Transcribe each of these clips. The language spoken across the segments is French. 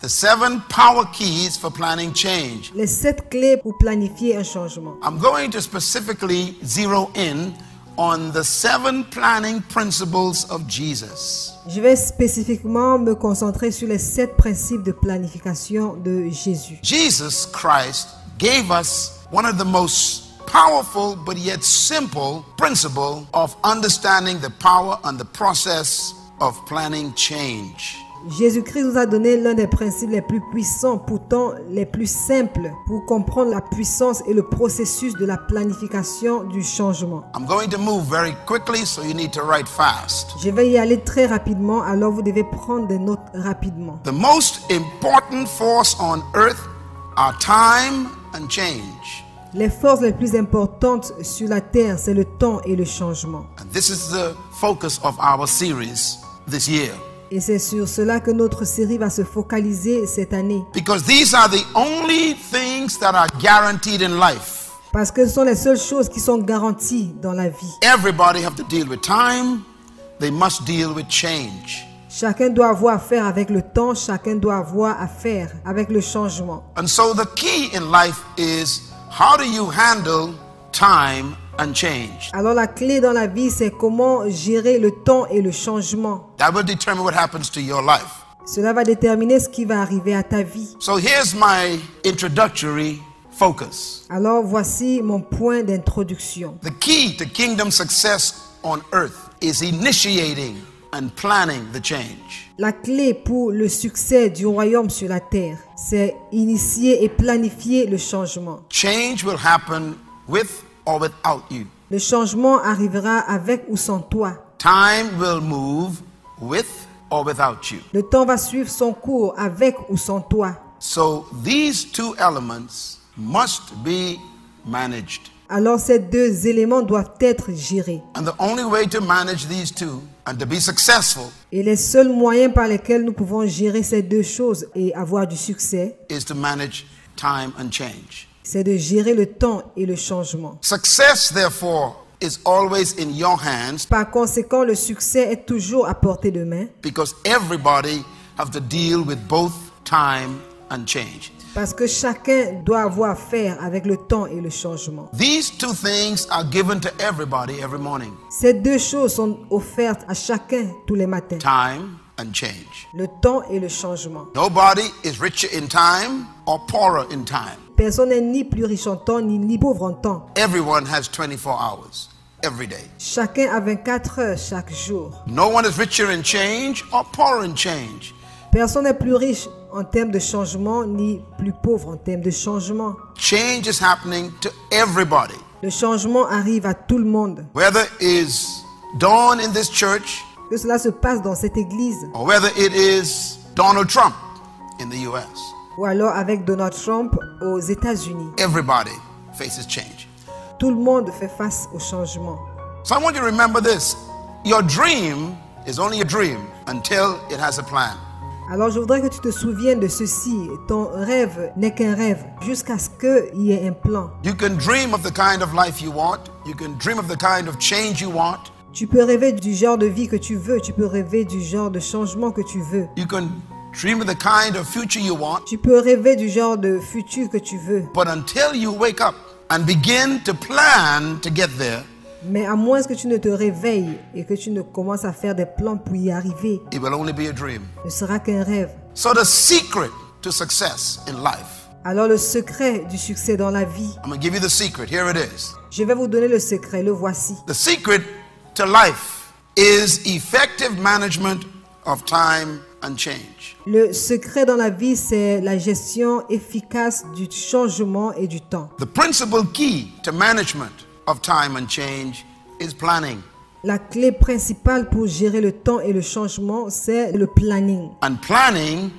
The 7 power keys for planning change. Les 7 clés pour planifier un changement. I'm going to specifically zero in on the 7 planning principles of Jesus. Je vais spécifiquement me concentrer sur les 7 principes de planification de Jésus. Jesus Christ gave us one of the most powerful but yet simple principle of understanding the power and the process of planning change. Jésus-Christ nous a donné l'un des principes les plus puissants, pourtant les plus simples, pour comprendre la puissance et le processus de la planification du changement. I'm going to move very quickly, so you need to write fast. Je vais y aller très rapidement, alors vous devez prendre des notes rapidement. The most important force on earth are time and change. Les forces les plus importantes sur la terre, c'est le temps et le changement. And this is the focus of our series this year. Et c'est sur cela que notre série va se focaliser cette année. Because these are the only things that are guaranteed in life. Parce que ce sont les seules choses qui sont garanties dans la vie. Everybody have to deal with time. They must deal with change. Chacun doit avoir affaire avec le temps, chacun doit avoir affaire avec le changement. And so the key in life is how do you handle time and change? Alors la clé dans la vie, c'est comment gérer le temps et le changement. That will determine what happens to your life. Cela va déterminer ce qui va arriver à ta vie. So here's my introductory focus. Alors voici mon point d'introduction. The key to kingdom success on earth is initiating and planning the change. La clé pour le succès du royaume sur la terre, c'est initier et planifier le changement. Change will happen with or without you. Le changement arrivera avec ou sans toi. Time will move with or without you. Le temps va suivre son cours avec ou sans toi. So these 2 elements must be managed. Alors ces 2 éléments doivent être gérés. And the only way to manage these 2 and to be successful Et les seuls moyens par lesquels nous pouvons gérer ces 2 choses et avoir du succès, is to manage time and change. c'est de gérer le temps et le changement. Success, therefore, is always in your hands Par conséquent, le succès est toujours à portée de main because everybody have to deal with both time and change. parce que chacun doit avoir affaire avec le temps et le changement. These 2 things are given to everybody every morning. Ces 2 choses sont offertes à chacun tous les matins. Time and change. Le temps et le changement. Nobody is richer in time or poorer in time. Personne n'est ni plus riche en temps ni pauvre en temps. Everyone has 24 hours every day. Chacun a 24 heures chaque jour. No one is richer in change or poorer in change. Personne n'est plus riche en termes de changement ni plus pauvre en termes de changement. Change is happening to everybody. Le changement arrive à tout le monde. Whether it is dawn in this church Que cela se passe dans cette église or whether it is Donald Trump in the US. ou alors avec Donald Trump aux États-Unis. Everybody faces change. Tout le monde fait face au changement. So I want you to remember this. Your dream is only a dream until it has a plan. Alors je voudrais que tu te souviennes de ceci. Ton rêve n'est qu'un rêve jusqu'à ce qu'il y ait un plan. You can dream of the kind of life you want. You can dream of the kind of change you want. Tu peux rêver du genre de vie que tu veux. Tu peux rêver du genre de changement que tu veux. You can dream of the kind of future you want. Tu peux rêver du genre de futur que tu veux. But until you wake up and begin to plan to get there, Mais à moins que tu ne te réveilles et que tu ne commences à faire des plans pour y arriver, it will only be a dream. ne sera qu'un rêve. So the secret to success in life, Alors le secret du succès dans la vie, I'm going to give you the secret. Here it is. je vais vous donner le secret, le voici. The secret to life is effective management of time and change. Le secret dans la vie, c'est la gestion efficace du changement et du temps. The principal key to management of time and change is planning. La clé principale pour gérer le temps et le changement, c'est le planning. And planning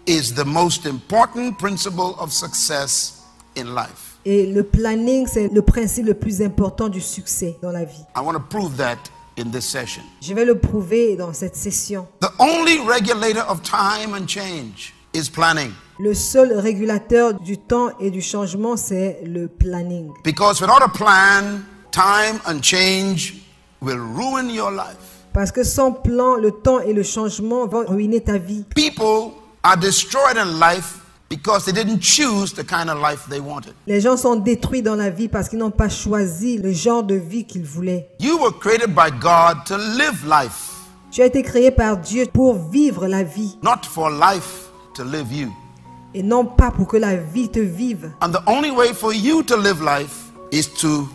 is the most important principle of success in life. Et le planning, c'est le principe le plus important du succès dans la vie. I want to prove that in this session. Je vais le prouver dans cette session. The only regulator of time and change is planning. Le seul régulateur du temps et du changement, c'est le planning. Because without a plan, time and change will ruin your life. Parce que sans plan, le temps et le changement vont ruiner ta vie. People are destroyed in life because they didn't choose the kind of life they wanted. Les gens sont détruits dans la vie parce qu'ils n'ont pas choisi le genre de vie qu'ils voulaient. You were created by God to live life, Tu as été créé par Dieu pour vivre la vie not for life to live you. et non pas pour que la vie te vive. And the only way for you to live life is to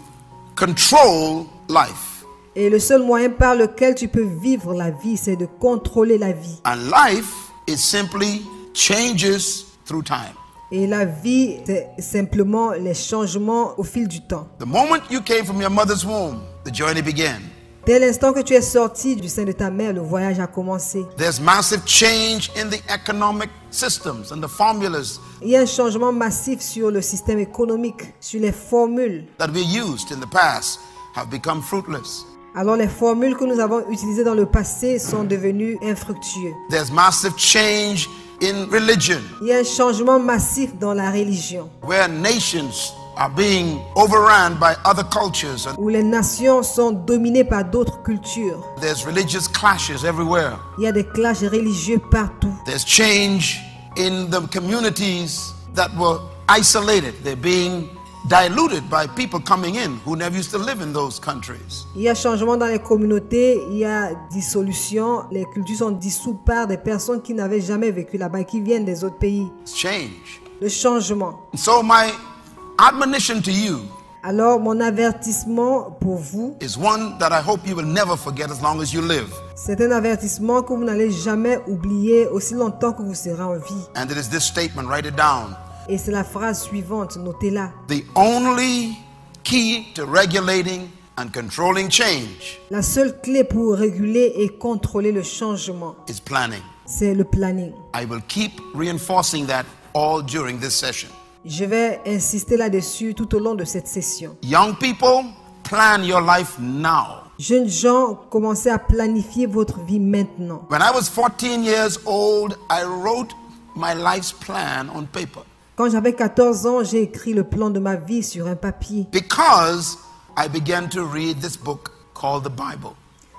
control life. Et le seul moyen par lequel tu peux vivre la vie, c'est de contrôler la vie. And life is simply changes through time. Et la vie, c'est simplement les changements au fil du temps. The moment you came from your mother's womb, the journey began. Dès l'instant que tu es sorti du sein de ta mère, le voyage a commencé. There's massive change in the economic systems and the formulas Il y a un changement massif sur le système économique, sur les formules. that we used in the past have become fruitless. Alors les formules que nous avons utilisées dans le passé sont devenues infructueuses. There's massive change in religion, Il y a un changement massif dans la religion, where nations are being overrun by other cultures, and où les nations sont dominées par d'autres cultures. there's religious clashes everywhere. Il y a des clashs religieux partout. There's change in the communities that were isolated. They're being diluted by people coming in who never used to live in those countries. Il y a changement dans les communautés, il y a dissolution, les cultures sont dissoutes par des personnes qui n'avaient jamais vécu là-bas, qui viennent des autres pays. It's change. Le changement. So my admonition to you Alors mon avertissement pour vous, is one that I hope you will never forget as long as you live. c'est un avertissement que vous n'allez jamais oublier aussi longtemps que vous serez en vie. And it is this statement, write it down. Et c'est la phrase suivante, notez-la. The only key to regulating and controlling change La seule clé pour réguler et contrôler le changement, is planning. c'est le planning. I will keep reinforcing that all during this session. Je vais insister là-dessus tout au long de cette session. Young people, plan your life now. Jeunes gens, commencez à planifier votre vie maintenant. When I was 14 years old, I wrote my life's plan on paper Quand j'avais 14 ans, j'ai écrit le plan de ma vie sur un papier because I began to read this book called the Bible.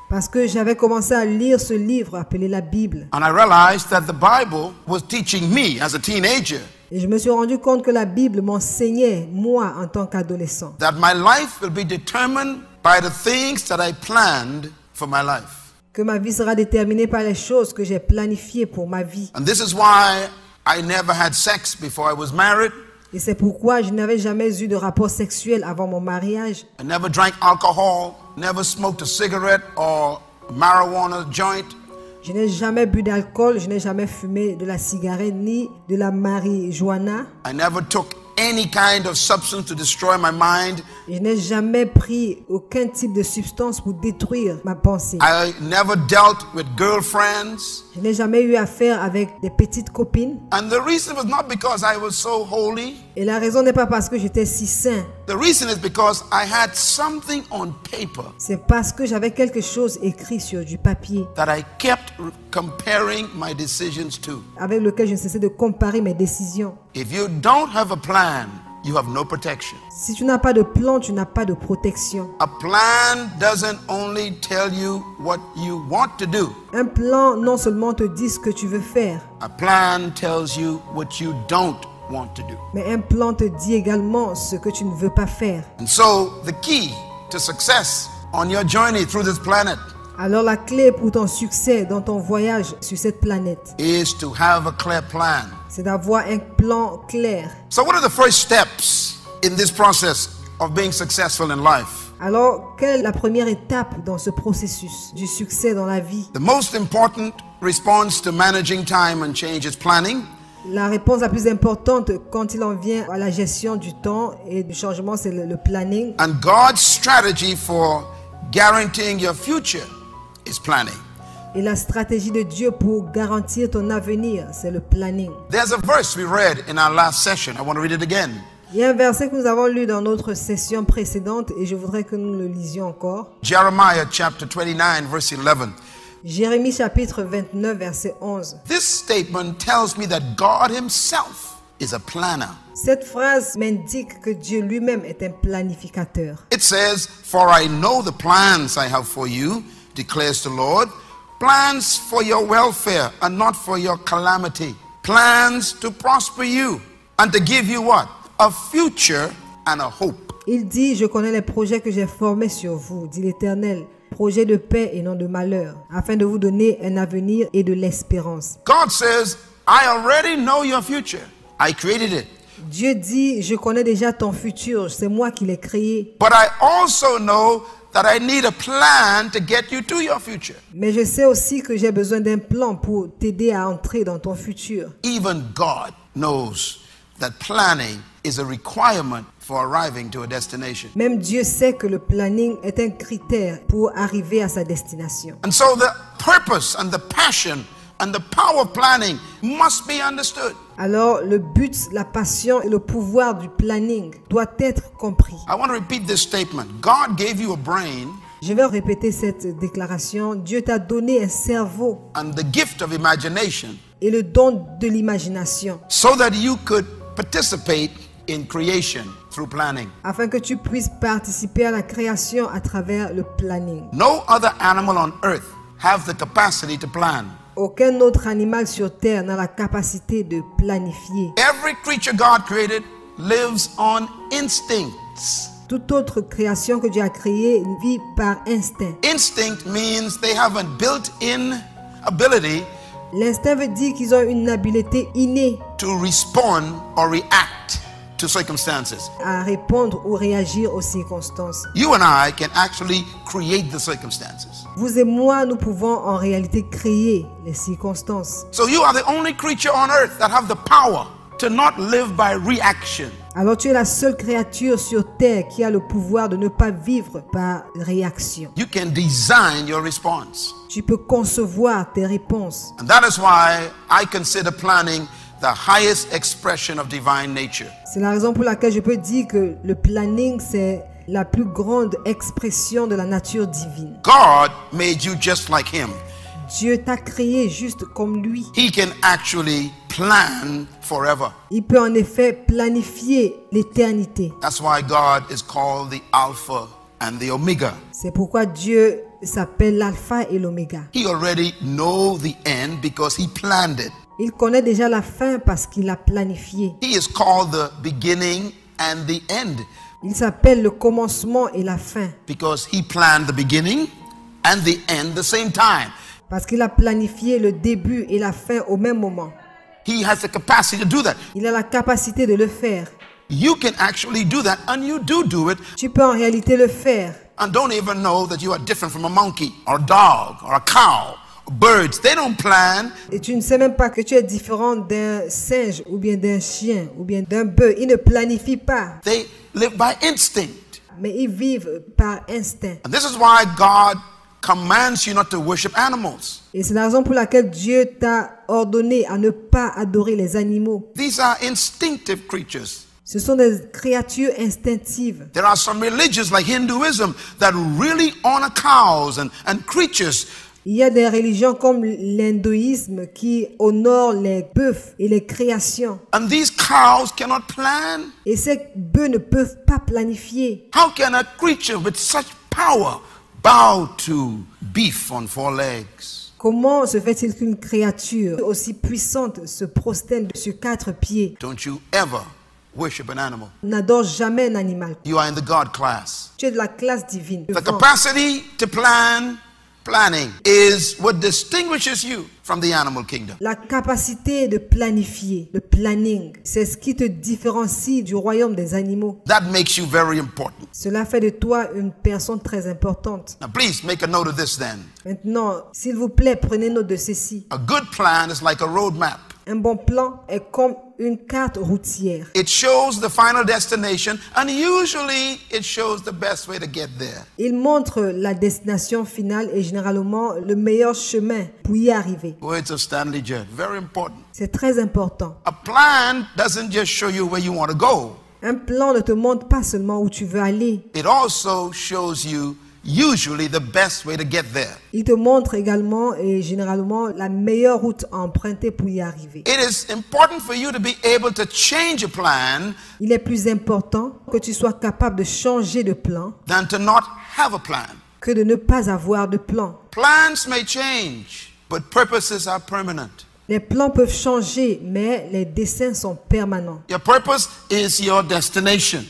parce que j'avais commencé à lire ce livre appelé la Bible. And I realized that the Bible was teaching me as a teenager Et je me suis rendu compte que la Bible m'enseignait, moi, en tant qu'adolescent, that my life will be determined by the things that I planned for my life. que ma vie sera déterminée par les choses que j'ai planifiées pour ma vie. And this is why I never had sex before I was married. Et c'est pourquoi je n'avais jamais eu de rapport sexuel avant mon mariage. I never drank alcohol, never smoked a cigarette or marijuana joint. Je n'ai jamais bu d'alcool, je n'ai jamais fumé de la cigarette ni de la marijuana. I never took any kind of substance to destroy my mind. Je n'ai jamais pris aucun type de substance pour détruire ma pensée. I never dealt with girlfriends. Je n'ai jamais eu affaire avec des petites copines. And the reason was not because I was so holy. Et la raison n'est pas parce que j'étais si saint. The reason is because I had something on paper C'est parce que j'avais quelque chose écrit sur du papier that I kept comparing my decisions to. avec lequel je ne cessais de comparer mes décisions. If you don't have a plan, you have no protection. Si tu n'as pas de plan, tu n'as pas de protection. A plan doesn't only tell you what you want to do. Un plan non seulement te dit ce que tu veux faire, A plan tells you what you don't want to do. mais un plan te dit également ce que tu ne veux pas faire. And so the key to success on your journey through this planet Alors la clé pour ton succès dans ton voyage sur cette planète, is to have a clear plan. c'est d'avoir un plan clair. So what are the first steps in this process of being successful in life? Alors, quelle est la première étape dans ce processus du succès dans la vie? The most important response to managing time and change is planning. La réponse la plus importante quand il en vient à la gestion du temps et du changement, c'est le planning. And God's strategy for guaranteeing your future is planning. Et la stratégie de Dieu pour garantir ton avenir, c'est le planning. There's a verse we read in our last session. I want to read it again. Il y a un verset que nous avons lu dans notre session précédente et je voudrais que nous le lisions encore. Jeremiah chapter 29 verse 11. Jérémie chapitre 29 verset 11. This statement tells me that God himself is a planner. Cette phrase m'indique que Dieu lui-même est un planificateur. It says, "For I know the plans I have for you, declares the Lord, plans for your welfare and not for your calamity, plans to prosper you and to give you what? A future and a hope. Il dit, je connais les projets que j'ai formés sur vous, dit l'Éternel, projets de paix et non de malheur, afin de vous donner un avenir et de l'espérance. God says, I already know your future. I created it. Dieu dit, je connais déjà ton futur, c'est moi qui l'ai créé. But I also know that I need a plan to get you to your future. Mais je sais aussi que j'ai besoin d'un plan pour t'aider à entrer dans ton futur. Even God knows that planning is a requirement for arriving to a destination. Même Dieu sait que le planning est un critère pour arriver à sa destination. And so the purpose and the passion and the power of planning must be understood. Alors le but, la passion et le pouvoir du planning doit être compris. I want to repeat this statement. God gave you a brain Je vais répéter cette déclaration. Dieu t'a donné un cerveau and the gift of imagination et le don de l'imagination so that you could participate in creation through planning. afin que tu puisses participer à la création à travers le planning. No other animal on earth have the capacity to plan. Aucun autre animal sur terre n'a la capacité de planifier. Every creature God created lives on instincts. Toute autre création que Dieu a créée vit par instinct. Instinct means they have a built-in ability L'instinct veut dire qu'ils ont une habileté innée to respond or react to circumstances. à répondre ou réagir aux circonstances. You and I can actually create the circumstances. Vous et moi, nous pouvons en réalité créer les circonstances. So you are the only creature on earth that have the power to not live by reaction. Alors tu es la seule créature sur terre qui a le pouvoir de ne pas vivre par réaction. You can design your response. Tu peux concevoir tes réponses. And that is why I consider planning the highest expression of divine nature. C'est la raison pour laquelle je peux dire que le planning, c'est la plus grande expression de la nature divine. God made you just like him. Dieu t'a créé juste comme lui. He can actually plan forever. Il peut en effet planifier l'éternité. That's why God is called the Alpha and the Omega. C'est pourquoi Dieu s'appelle l'alpha et l'oméga. He already knows the end because he planned it. Il connaît déjà la fin parce qu'il l'a planifié. He is called the beginning and the end Il s'appelle le commencement et la fin because he planned the beginning and the end the same time. parce qu'il a planifié le début et la fin au même moment. He has the capacity to do that. Il a la capacité de le faire. You can actually do that, and you do it, Tu peux en réalité le faire and don't even know that you are different from a monkey or a dog or a cow or birds. They don't plan. et tu ne sais même pas que tu es différent d'un singe ou bien d'un chien ou bien d'un bœuf. Ils ne planifient pas, They live by instinct. mais ils vivent par instinct. And this is why God commands you not to worship animals. Et c'est la raison pour laquelle Dieu t'a ordonné à ne pas adorer les animaux. These are instinctive creatures. Ce sont des créatures instinctives. There are some religions like Hinduism that really honor cows and creatures. Il y a des religions comme l'hindouisme qui honorent les bœufs et les créations. And these cows cannot plan. Et ces bœufs ne peuvent pas planifier. How can a creature with such power bow to beef on 4 legs? Comment se fait-il qu'une créature aussi puissante se prosterne sur 4 pieds? Don't you ever worship an animal. N'adore jamais un animal. You are in the God class. Tu es de la classe divine. The capacity to planning is what distinguishes you from the animal kingdom. La capacité de planifier, le planning, c'est ce qui te différencie du royaume des animaux. That makes you very important. Cela fait de toi une personne très importante. Now please make a note of this then. Maintenant, s'il vous plaît, prenez note de ceci. A good plan is like a roadmap. Un bon plan est comme une carte routière. It shows the final destination, and usually it shows the best way to get there. Il montre la destination finale et généralement le meilleur chemin pour y arriver. Words of Stanley Judd, very important. C'est très important. A plan doesn't just show you where you want to go. Un plan ne te montre pas seulement où tu veux aller. It also shows you usually the best way to get there. Il te montre également et généralement la meilleure route à emprunter pour y arriver. It is important for you to be able to change a plan Il est plus important que tu sois capable de changer de plan than to not have a plan. que de ne pas avoir de plan. Plans may change, but purposes are permanent. Les plans peuvent changer, mais les desseins sont permanents. Your purpose is your destination.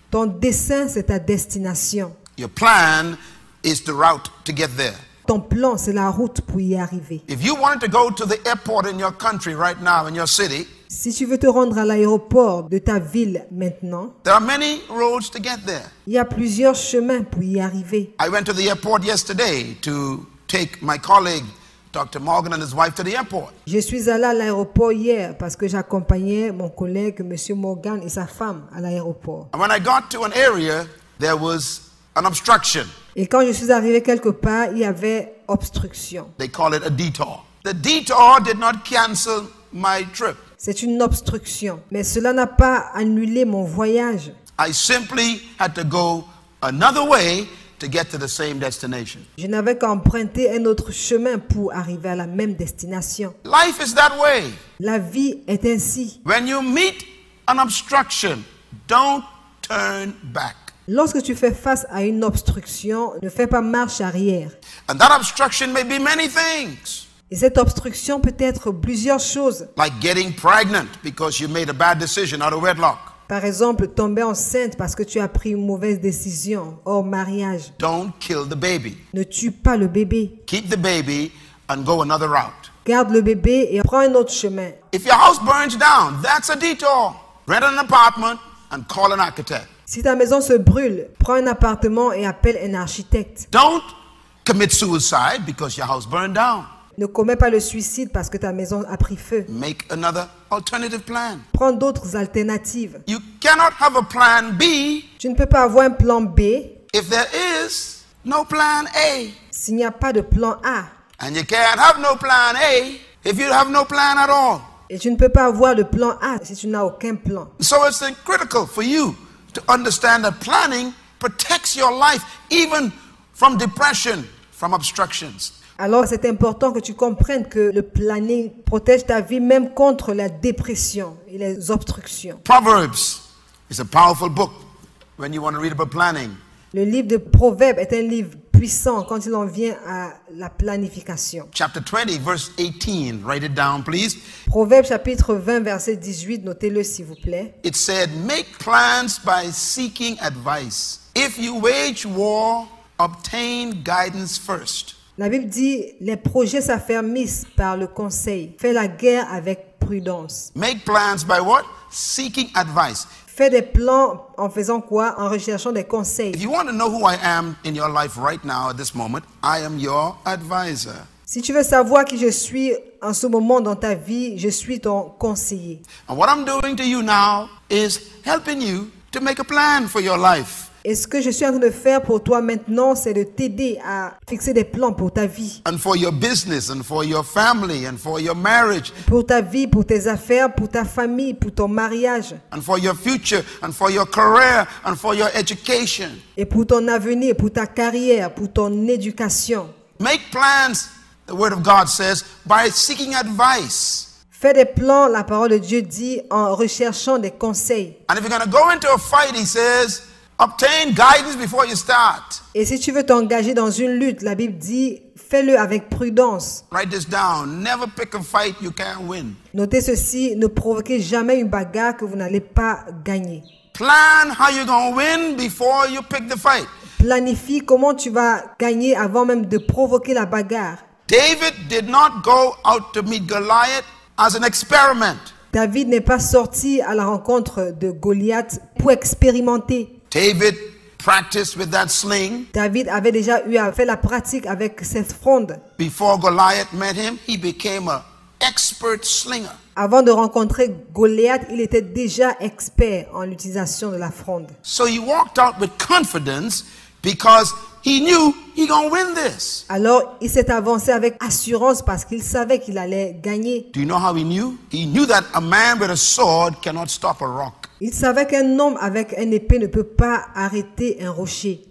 Ton dessein, c'est ta destination. Your plan is the route to get there. Ton plan, c'est la route pour y arriver. If you wanted to go to the airport in your country right now, in your city, Si tu veux te rendre à l'aéroport de ta ville maintenant, there are many roads to get there. il y a plusieurs chemins pour y arriver. I went to the airport yesterday to take my colleague, Dr. Morgan, and his wife to the airport. Je suis allé à l'aéroport hier parce que j'accompagnais mon collègue, M. Morgan, et sa femme à l'aéroport. And when I got to an area, there was an obstruction. Et quand je suis arrivé quelque part, il y avait obstruction. They call it a detour. The detour did not cancel my trip. C'est une obstruction. Mais cela n'a pas annulé mon voyage. I simply had to go another way to get to the same destination. Je n'avais qu'à emprunter un autre chemin pour arriver à la même destination. Life is that way. La vie est ainsi. When you meet an obstruction, don't turn back. Lorsque tu fais face à une obstruction, ne fais pas marche arrière. And that obstruction may be many things. Et cette obstruction peut être plusieurs choses. Like getting pregnant because you made a bad decision out of wedlock. Par exemple, tomber enceinte parce que tu as pris une mauvaise décision hors mariage. Don't kill the baby. Ne tue pas le bébé. Keep the baby and go another route. Garde le bébé et prends un autre chemin. If your house burns down, that's a detour. Rent an apartment and call an architect. Si ta maison se brûle, prends un appartement et appelle un architecte. Don't commit suicide because your house burned down. Ne commets pas le suicide parce que ta maison a pris feu. Make another alternative plan. Prends d'autres alternatives. You cannot have a plan B Tu ne peux pas avoir un plan B if there is no plan A. s'il n'y a pas de plan A. And you can't have no plan A if you have no plan at all. Et tu ne peux pas avoir de plan A si tu n'as aucun plan. So it's critical for you to understand that planning protects your life even from depression, from obstructions. Alors c'est important que tu comprennes que le planning protège ta vie même contre la dépression et les obstructions. Proverbs is a powerful book when you want to read about planning. Le livre de Proverbes est un livre puissant quand il en vient à la planification. Chapter 20, verse 18. Write it down, please. Proverbes chapitre 20, verset 18, notez-le s'il vous plaît. It said, make plans by seeking advice. If you wage war, obtain guidance first. La Bible dit, les projets s'affermissent par le conseil. Fais la guerre avec prudence. Make plans by what? Seeking advice. Fais des plans en faisant quoi? En recherchant des conseils. If you want to know who I am in your life right now at this moment, I am your advisor. Si tu veux savoir qui je suis en ce moment dans ta vie, je suis ton conseiller. And what I'm doing to you now is helping you to make a plan for your life. Et ce que je suis en train de faire pour toi maintenant, c'est de t'aider à fixer des plans pour ta vie. And for your business, and for your family, and for your marriage, Pour ta vie, pour tes affaires, pour ta famille, pour ton mariage. and for your future, and for your career, and for your education. Et pour ton avenir, pour ta carrière, pour ton éducation. Make plans, the Word of God says, by seeking advice. Fais des plans, la parole de Dieu dit, en recherchant des conseils. And if you're going to go into a fight, he says, obtain guidance before you start. Et si tu veux t'engager dans une lutte, la Bible dit, fais-le avec prudence. Write this down. Never pick a fight you can't win. Notez ceci, ne provoquez jamais une bagarre que vous n'allez pas gagner. Plan how you're going to win before you pick the fight. Planifie comment tu vas gagner avant même de provoquer la bagarre. David did not go out to meet Goliath as an experiment. David n'est pas sorti à la rencontre de Goliath pour expérimenter. David practiced with that sling. David avait déjà eu à faire la pratique avec cette fronde. Before Goliath met him, he became an expert slinger. Avant de rencontrer Goliath, il était déjà expert en l'utilisation de la fronde. So he walked out with confidence because he knew he gonna win this. Alors, il s'est avancé avec assurance parce qu'il savait qu'il allait gagner. Do you know how he knew? He knew that a man with a sword cannot stop a rock. Il savait qu'un homme avec une épée ne peut pas arrêter un rocher.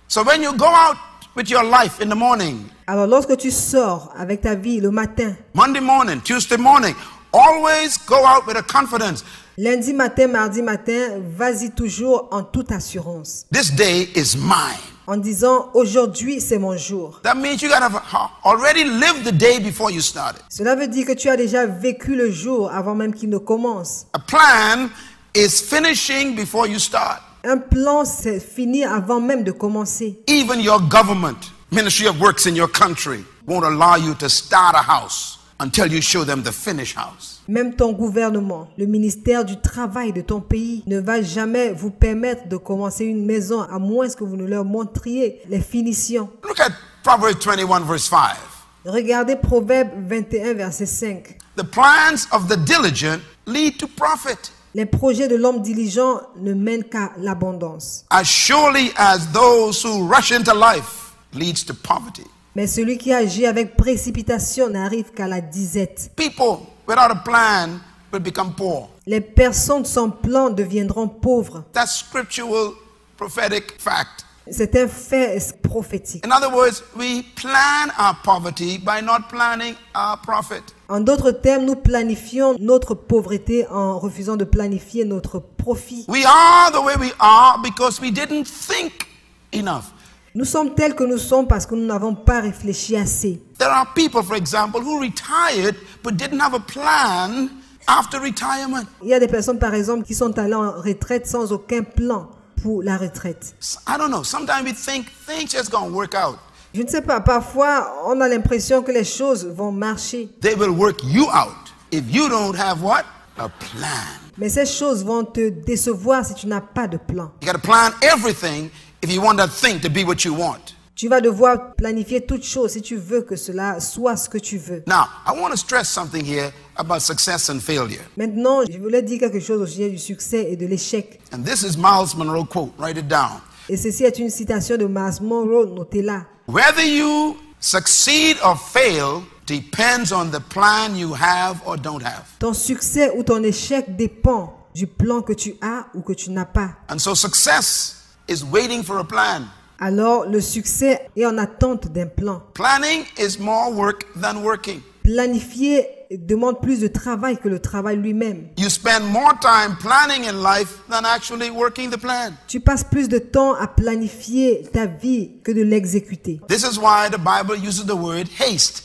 So when you go out with your life in the morning, Alors, lorsque tu sors avec ta vie le matin, Monday morning, Tuesday morning, Always go out with a confidence. Lundi matin, mardi matin, vas-y toujours en toute assurance. This day is mine. En disant, aujourd'hui, c'est mon jour. That means you got to already live the day before you started. Cela veut dire que tu as déjà vécu le jour avant même qu'il ne commence. A plan is finishing before you start. Un plan, c'est finir avant même de commencer. Even your government, Ministry of Works in your country, won't allow you to start a house until you show them the finished house. Même ton gouvernement, le ministère du travail de ton pays ne va jamais vous permettre de commencer une maison à moins que vous ne leur montriez les finitions. Look at Proverbs 21 verse 5. Regardez Proverbe 21 verset 5. The plans of the diligent lead to profit, Les projets de l'homme diligent ne mènent qu'à l'abondance. as surely as those who rush into life leads to poverty. Mais celui qui agit avec précipitation n'arrive qu'à la disette. People without a plan will become poor. Les personnes sans plan deviendront pauvres. That's scriptural prophetic fact. C'est un fait prophétique. In other words, we plan our poverty by not planning our profit. En d'autres termes, nous planifions notre pauvreté en refusant de planifier notre profit. We are the way we are because we didn't think enough. Nous sommes tels que nous sommes parce que nous n'avons pas réfléchi assez. There are people, for example, who retired but didn't have a plan after retirement. Il y a des personnes, par exemple, qui sont allées en retraite sans aucun plan pour la retraite. I don't know. Sometimes we think things just gonna work out. Je ne sais pas, parfois, on a l'impression que les choses vont marcher. They will work you out if you don't have what? A plan. Mais ces choses vont te décevoir si tu n'as pas de plan. You got to plan everything if you want that thing to be what you want. Tu vas devoir planifier toutes choses si tu veux que cela soit ce que tu veux. Now, I want to stress something here about success and failure. Maintenant, je voulais dire quelque chose au sujet du succès et de l'échec. And this is Miles Monroe quote. Write it down. Et ceci est une citation de Miles Monroe, notez-la. Whether you succeed or fail depends on the plan you have or don't have. Ton succès ou ton échec dépend du plan que tu as ou que tu n'as pas. And so success is waiting for a plan. Alors, le succès est en attente d'un plan. Planning is more work than working. Planifier demande plus de travail que le travail lui-même. You spend more time planning in life than actually working the plan. Tu passes plus de temps à planifier ta vie que de l'exécuter. This is why the Bible uses the word haste.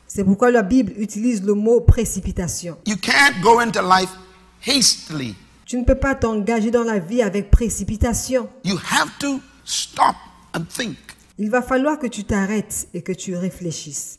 C'est pourquoi la Bible utilise le mot précipitation. You can't go into life hastily. Tu ne peux pas t'engager dans la vie avec précipitation. You have to stop and think. Il va falloir que tu t'arrêtes et que tu réfléchisses.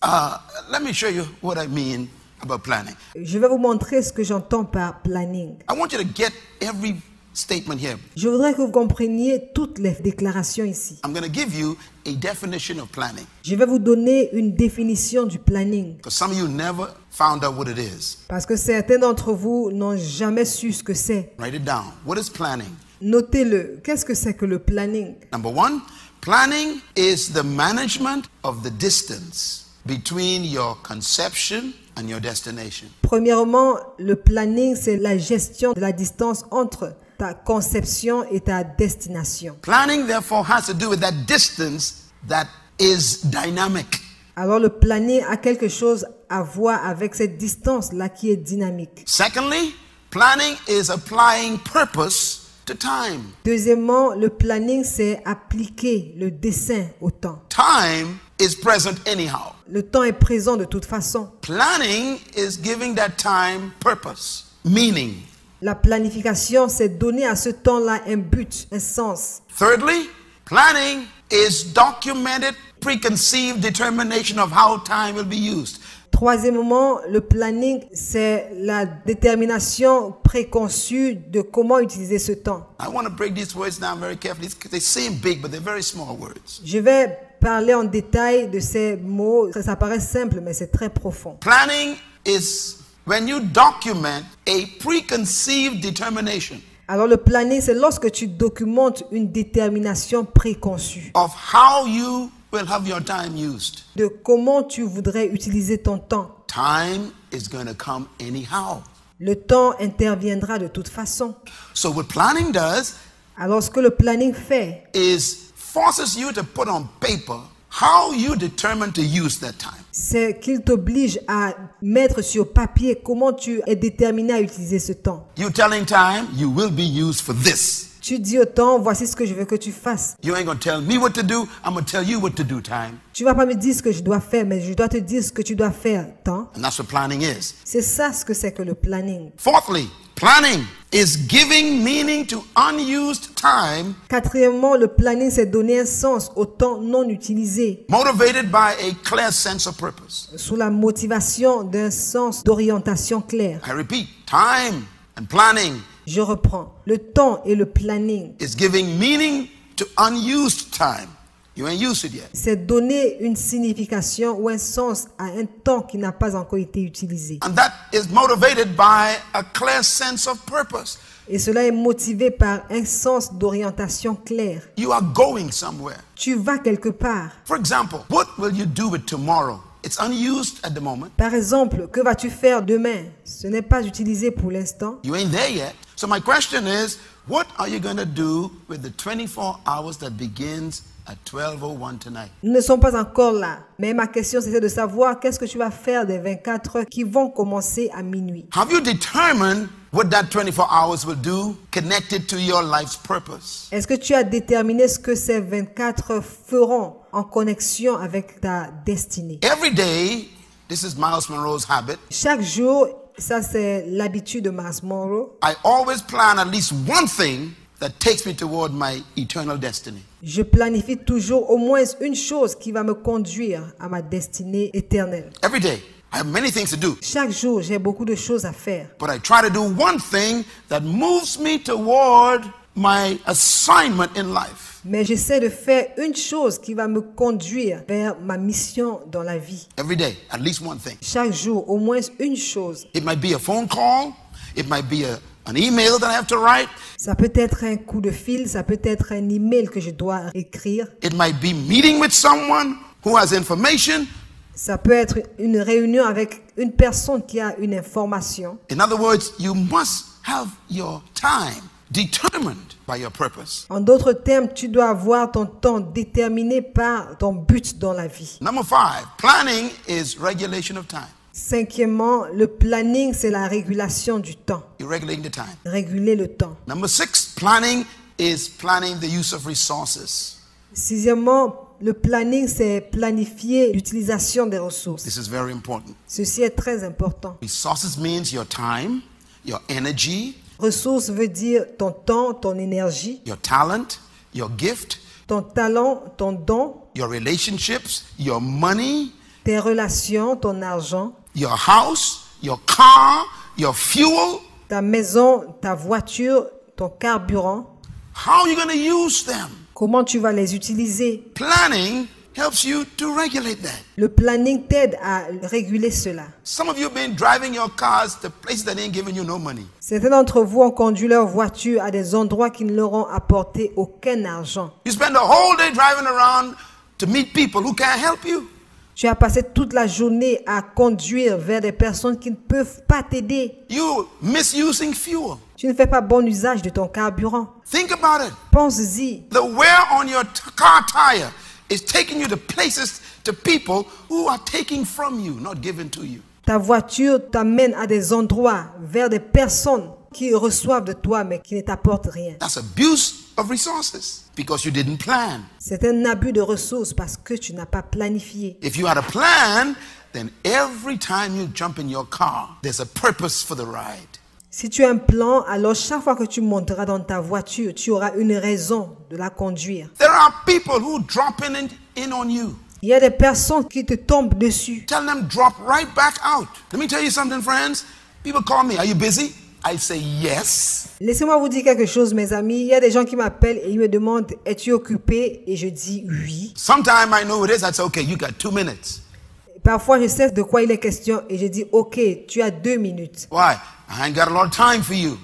Let me show you what I mean about planning. Je vais vous montrer ce que j'entends par planning. I want you to get every statement here. Je voudrais que vous compreniez toutes les déclarations ici. I'm going to give you a definition of planning. Je vais vous donner une définition du planning. Because some of you never found out what it is. Parce que certains d'entre vous n'ont jamais su ce que c'est. Write it down. What is planning? Notez-le. Qu'est-ce que c'est que le planning? Number one, planning is the management of the distance between your conception and your destination. Premièrement, le planning, c'est la gestion de la distance entre ta conception et ta destination. Planning, therefore, has to do with that distance that is dynamic. Alors le planning a quelque chose à voir avec cette distance-là qui est dynamique. Secondly, planning is applying purpose to time. Deuxièmement, le planning, c'est appliquer le dessein au temps. Time is present anyhow. Le temps est présent de toute façon. Planning is giving that time purpose, meaning. La planification, c'est donner à ce temps-là un but, un sens. Thirdly, planning is documented, preconceived determination of how time will be used. Troisièmement, le planning, c'est la détermination préconçue de comment utiliser ce temps. I want to break these words down very carefully. They seem big, but they're very small words. Je vais parler en détail de ces mots. Ça paraît simple, mais c'est très profond. Planning is when you document a preconceived determination Alors le planning, c'est lorsque tu documentes une détermination préconçue of how you will have your time used. de comment tu voudrais utiliser ton temps. Time is going to come anyhow. Le temps interviendra de toute façon. So what planning does Alors ce que le planning fait, is forces you to put on paper how you determine to use that time. C'est qu'il t'oblige à mettre sur papier comment tu es déterminé à utiliser ce temps. You telling time, you will be used for this. Tu dis au temps, voici ce que je veux que tu fasses. You ain't going to tell me what to do. I'm going to tell you what to do, time. Tu vas pas me dire ce que je dois faire, mais je dois te dire ce que tu dois faire, temps. And that's what planning is. C'est ça ce que c'est que le planning. Fourthly, planning is giving meaning to unused time, Quatrièmement, le planning, c'est donner un sens au temps non utilisé, motivated by a clear sense of purpose. sous la motivation d'un sens d'orientation claire. I repeat, time and planning Je reprends. Le temps et le planning, is giving meaning to unused time. You ain't used it yet. c'est donner une signification ou un sens à un temps qui n'a pas encore été utilisé. And that is motivated by a clear sense of purpose. Et cela est motivé par un sens d'orientation claire. You are going somewhere. Tu vas quelque part. For example, what will you do with tomorrow? It's unused at the moment. Par exemple, que vas-tu faire demain? Ce n'est pas utilisé pour l'instant. You ain't there yet. So my question is, what are you going to do with the 24 hours that begins at 12:01 tonight? Nous ne sommes pas encore là. Mais ma question, c'était de savoir qu'est-ce que tu vas faire des 24 heures qui vont commencer à minuit. Have you determined what that 24 hours will do connected to your life's purpose? Est-ce que tu as déterminé ce que ces 24 heures feront en connexion avec ta destinée? Every day, this is Miles Monroe's habit, Chaque jour, ça c'est l'habitude de Miles Monroe. I always plan at least one thing that takes me toward my eternal destiny. Je planifie toujours au moins une chose qui va me conduire à ma destinée éternelle. Every day, I have many things to do, Chaque jour, j'ai beaucoup de choses à faire. but I try to do one thing that moves me toward my assignment in life. Mais j'essaie de faire une chose qui va me conduire vers ma mission dans la vie. Every day, at least one thing. Chaque jour, au moins une chose. It might be a phone call, it might be an email that I have to write, Ça peut être un coup de fil, ça peut être un email que je dois écrire. it might be meeting with someone who has information. Ça peut être une réunion avec une personne qui a une information. In other words, you must have your time determined by your purpose. En d'autres termes, tu dois avoir ton temps déterminé par ton but dans la vie. Number 5, planning is regulation of time. Cinquièmement, le planning, c'est la régulation du temps. You're regulating the time. Réguler le temps. Number 6, planning is planning the use of resources. Sixièmement, le planning, c'est planifier l'utilisation des ressources. This is very important. Ceci est très important. Resources means your time, your energy, Ressources veut dire ton temps, ton énergie, your talent, your gift, ton talent, ton don, your relationships, your money, tes relations, ton argent, your house, your car, your fuel. ta maison, ta voiture, ton carburant. How are you going to use them? Comment tu vas les utiliser? Planning helps you to regulate that. Le planning t'aide à réguler cela. Some of you have been driving your cars to places that ain't giving you no money. Certains d'entre vous ont conduit leur voiture à des endroits qui ne leur ont apporté aucun argent. You spend the whole day driving around to meet people who can't help you. Tu as passé toute la journée à conduire vers des personnes qui ne peuvent pas t'aider. You misusing fuel. Tu ne fais pas bon usage de ton carburant. Think about it. Pense-y. The wear on your car tire is taking you to places, to people who are taking from you, not giving to you. Ta voiture t'amène à des endroits, vers des personnes qui reçoivent de toi mais qui ne t'apportent rien. That's abuse of resources because you didn't plan. C'est un abus de ressources parce que tu n'as pas planifié. If you had a plan, then every time you jump in your car, there's a purpose for the ride. Si tu as un plan, alors chaque fois que tu monteras dans ta voiture, tu auras une raison de la conduire. There are people who drop in on you. Il y a des personnes qui te tombent dessus. Tell them drop right back out. Let me tell you something, friends. People call me, are you busy? I say yes. Laissez-moi vous dire quelque chose, mes amis. Il y a des gens qui m'appellent et ils me demandent, es-tu occupé? Et je dis oui. Sometime I know what it is. I say, okay, you got 2 minutes. Parfois, je sais de quoi il est question et je dis, ok, tu as 2 minutes. Why? I ain't got a lot of time for you.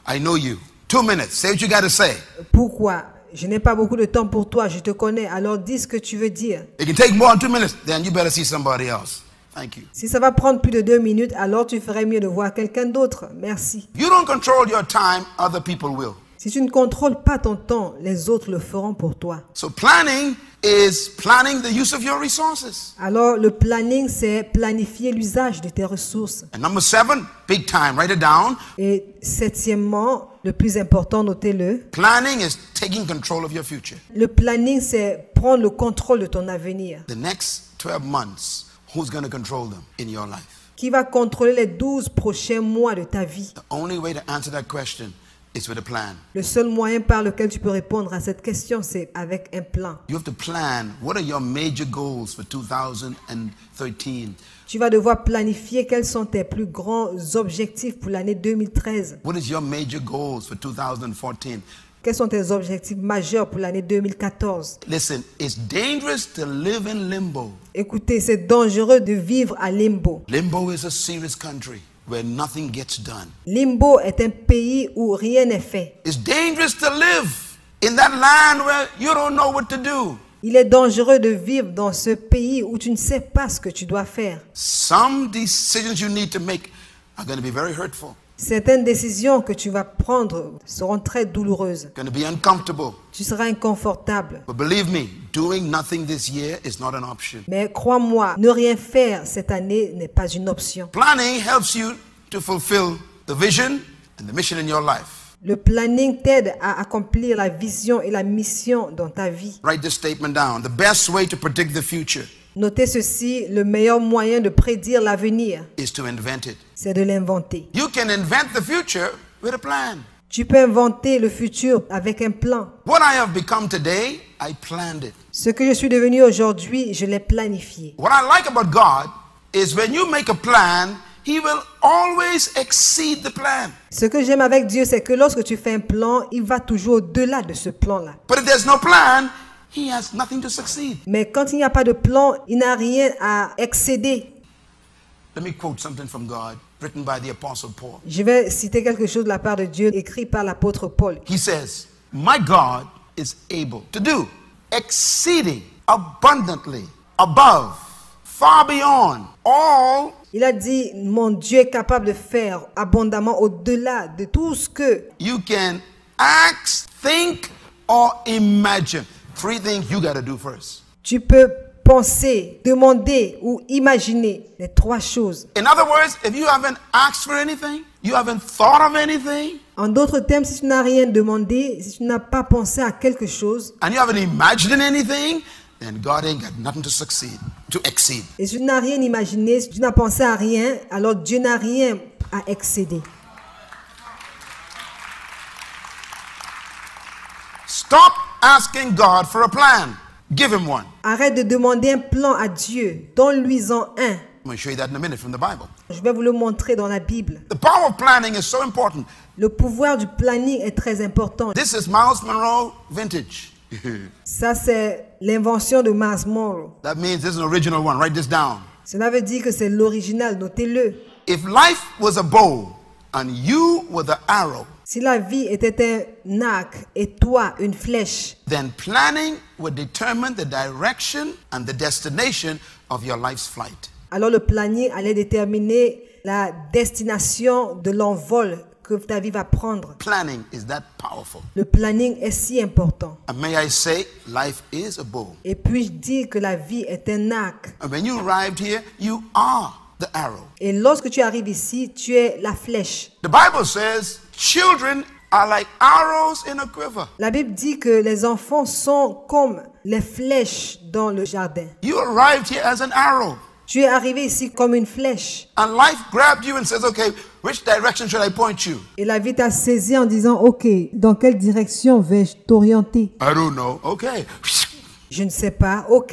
I know you. 2 minutes. Say what you got to say. Pourquoi? Je n'ai pas beaucoup de temps pour toi, je te connais, alors dis ce que tu veux dire. It can take more than 2 minutes. Then you better see somebody else. Thank you. Si ça va prendre plus de 2 minutes, alors tu ferais mieux de voir quelqu'un d'autre. Merci. You don't control your time, other people will. Si tu ne contrôles pas ton temps, les autres le feront pour toi. So planning is planning the use of your resources. Alors, le planning, c'est planifier l'usage de tes ressources. And number 7, big time, write it down. Et septièmement, le plus important, notez-le. Planning is taking control of your future. Le planning, c'est prendre le contrôle de ton avenir. The next 12 months, who's going to control them in your life? Qui va contrôler les 12 prochains mois de ta vie? The only way to answer that question is with a plan. Le seul moyen par lequel tu peux répondre à cette question, c'est avec un plan. You have to plan. What are your major goals for 2013? Tu vas devoir planifier quels sont tes plus grands objectifs pour l'année 2013. What is your major goals for 2014? Quels sont tes objectifs majeurs pour l'année 2014? Listen, it's dangerous to live in limbo. Écoutez, c'est dangereux de vivre à Limbo. Limbo is a serious country where nothing gets done. Limbo est un pays où rien n'est fait. It's dangerous to live in that land where you don't know what to do. Il est dangereux de vivre dans ce pays où tu ne sais pas ce que tu dois faire. Some decisions you need to make are going to be very hurtful, Certaines décisions que tu vas prendre seront très douloureuses. going to be uncomfortable. Tu seras inconfortable. But believe me, doing nothing this year is not an option. Mais crois-moi, ne rien faire cette année n'est pas une option. Planning helps you to fulfill the vision and the mission in your life. Le planning t'aide à accomplir la vision et la mission dans ta vie. Write this statement down. The best way to predict the future Notez ceci, le meilleur moyen de prédire l'avenir, is to invent it. c'est de l'inventer. You can invent the future with a plan. Tu peux inventer le futur avec un plan. What I have become today, I planned it. Ce que je suis devenu aujourd'hui, je l'ai planifié. What I like about God is when you make a plan, He will always exceed the plan. Ce que j'aime avec Dieu, c'est que lorsque tu fais un plan, il va toujours au-delà de ce plan-là. But if there's no plan, He has nothing to succeed. Mais quand il n'y a pas de plan, il n'a rien à excéder. Let me quote something from God, written by the Apostle Paul. Je vais citer quelque chose de la part de Dieu, écrit par l'apôtre Paul. He says, My God is able to do exceeding abundantly above, far beyond all. Il a dit, mon Dieu est capable de faire abondamment au-delà de tout ce que You can ask, think, or imagine. 3 things you got to do first. tu peux penser, demander ou imaginer. Les 3 choses. In other words, if you haven't asked for anything, you haven't thought of anything, En d'autres termes, si tu n'as rien demandé, si tu n'as pas pensé à quelque chose, and you haven't imagined anything, then God ain't got nothing to succeed, to exceed. et si tu n'as rien imaginé, si tu n'as pensé à rien, alors Dieu n'a rien à excéder. Stop asking God for a plan. Give Him one. Arrête de demander un plan à Dieu. Donne-lui-en un. I'm going to show you that in a minute from the Bible. Je vais vous le montrer dans la Bible. The power of planning is so important. Le pouvoir du planning est très important. This is Miles Monroe vintage. Ça, c'est l'invention de Miles Monroe. That means this is an original one. Write this down. Cela veut dire que c'est l'original. Notez-le. If life was a bow and you were the arrow, Si la vie était un arc et toi une flèche, then planning would determine the direction and the destination of your life's flight. alors le planning allait déterminer la destination de l'envol que ta vie va prendre. Planning is that powerful. Le planning est si important. And may I say, life is a bow. Et puis-je dire que la vie est un arc. And when you arrived here, you are the arrow. Et lorsque tu arrives ici, tu es la flèche. The Bible says children are like arrows in a quiver. La Bible dit que les enfants sont comme les flèches dans le jardin. You arrived here as an arrow. Tu es arrivé ici comme une flèche. And life grabbed you and says, okay, which direction should I point you? Et la vie t'a saisi en disant, OK, dans quelle direction vais-je t'orienter? I don't know. Okay. Je ne sais pas. OK.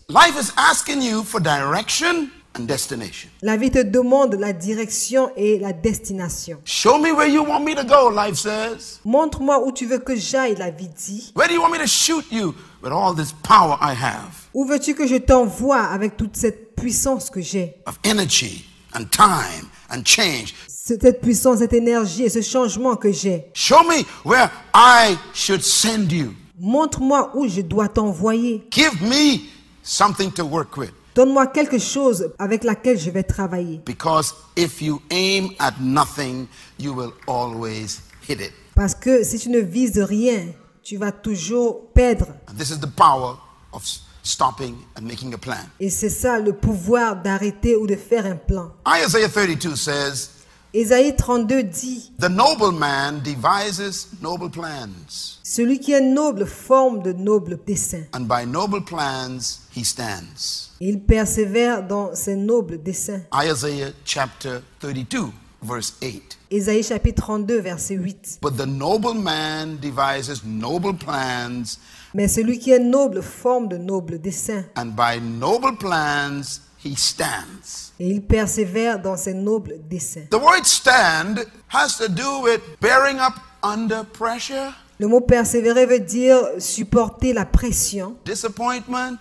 Life is asking you for direction and destination. La vie te demande la direction et la destination. Show me where you want me to go, life says. Montre-moi où tu veux que j'aille, la vie dit. Where do you want me to shoot you with all this power I have Où veux-tu que je t'envoie avec toute cette puissance que j'ai? of energy and time and change? Cette puissance, cette énergie et ce changement que j'ai. Show me where I should send you. Montre-moi où je dois t'envoyer. Give me something to work with. Donne-moi quelque chose avec laquelle je vais travailler. Because if you aim at nothing, you will always hit it. Parce que si tu ne vises rien, tu vas toujours perdre. And this is the power of stopping and making a plan. Et c'est ça le pouvoir d'arrêter ou de faire un plan. Isaiah 32 says, Ésaïe 32 dit, the noble man devises noble plans, celui qui est noble forme de nobles desseins. and by noble plans he stands. Et il persévère dans ses nobles desseins. Isaiah chapter 32, verse 8. Ésaïe chapitre 32, verset 8. But the noble man devises noble plans, Mais celui qui est noble forme de nobles desseins. and by noble plans he stands. Et il persévère dans ses nobles desseins. The word stand has to do with bearing up under pressure, Le mot persévérer veut dire supporter la pression, disappointment,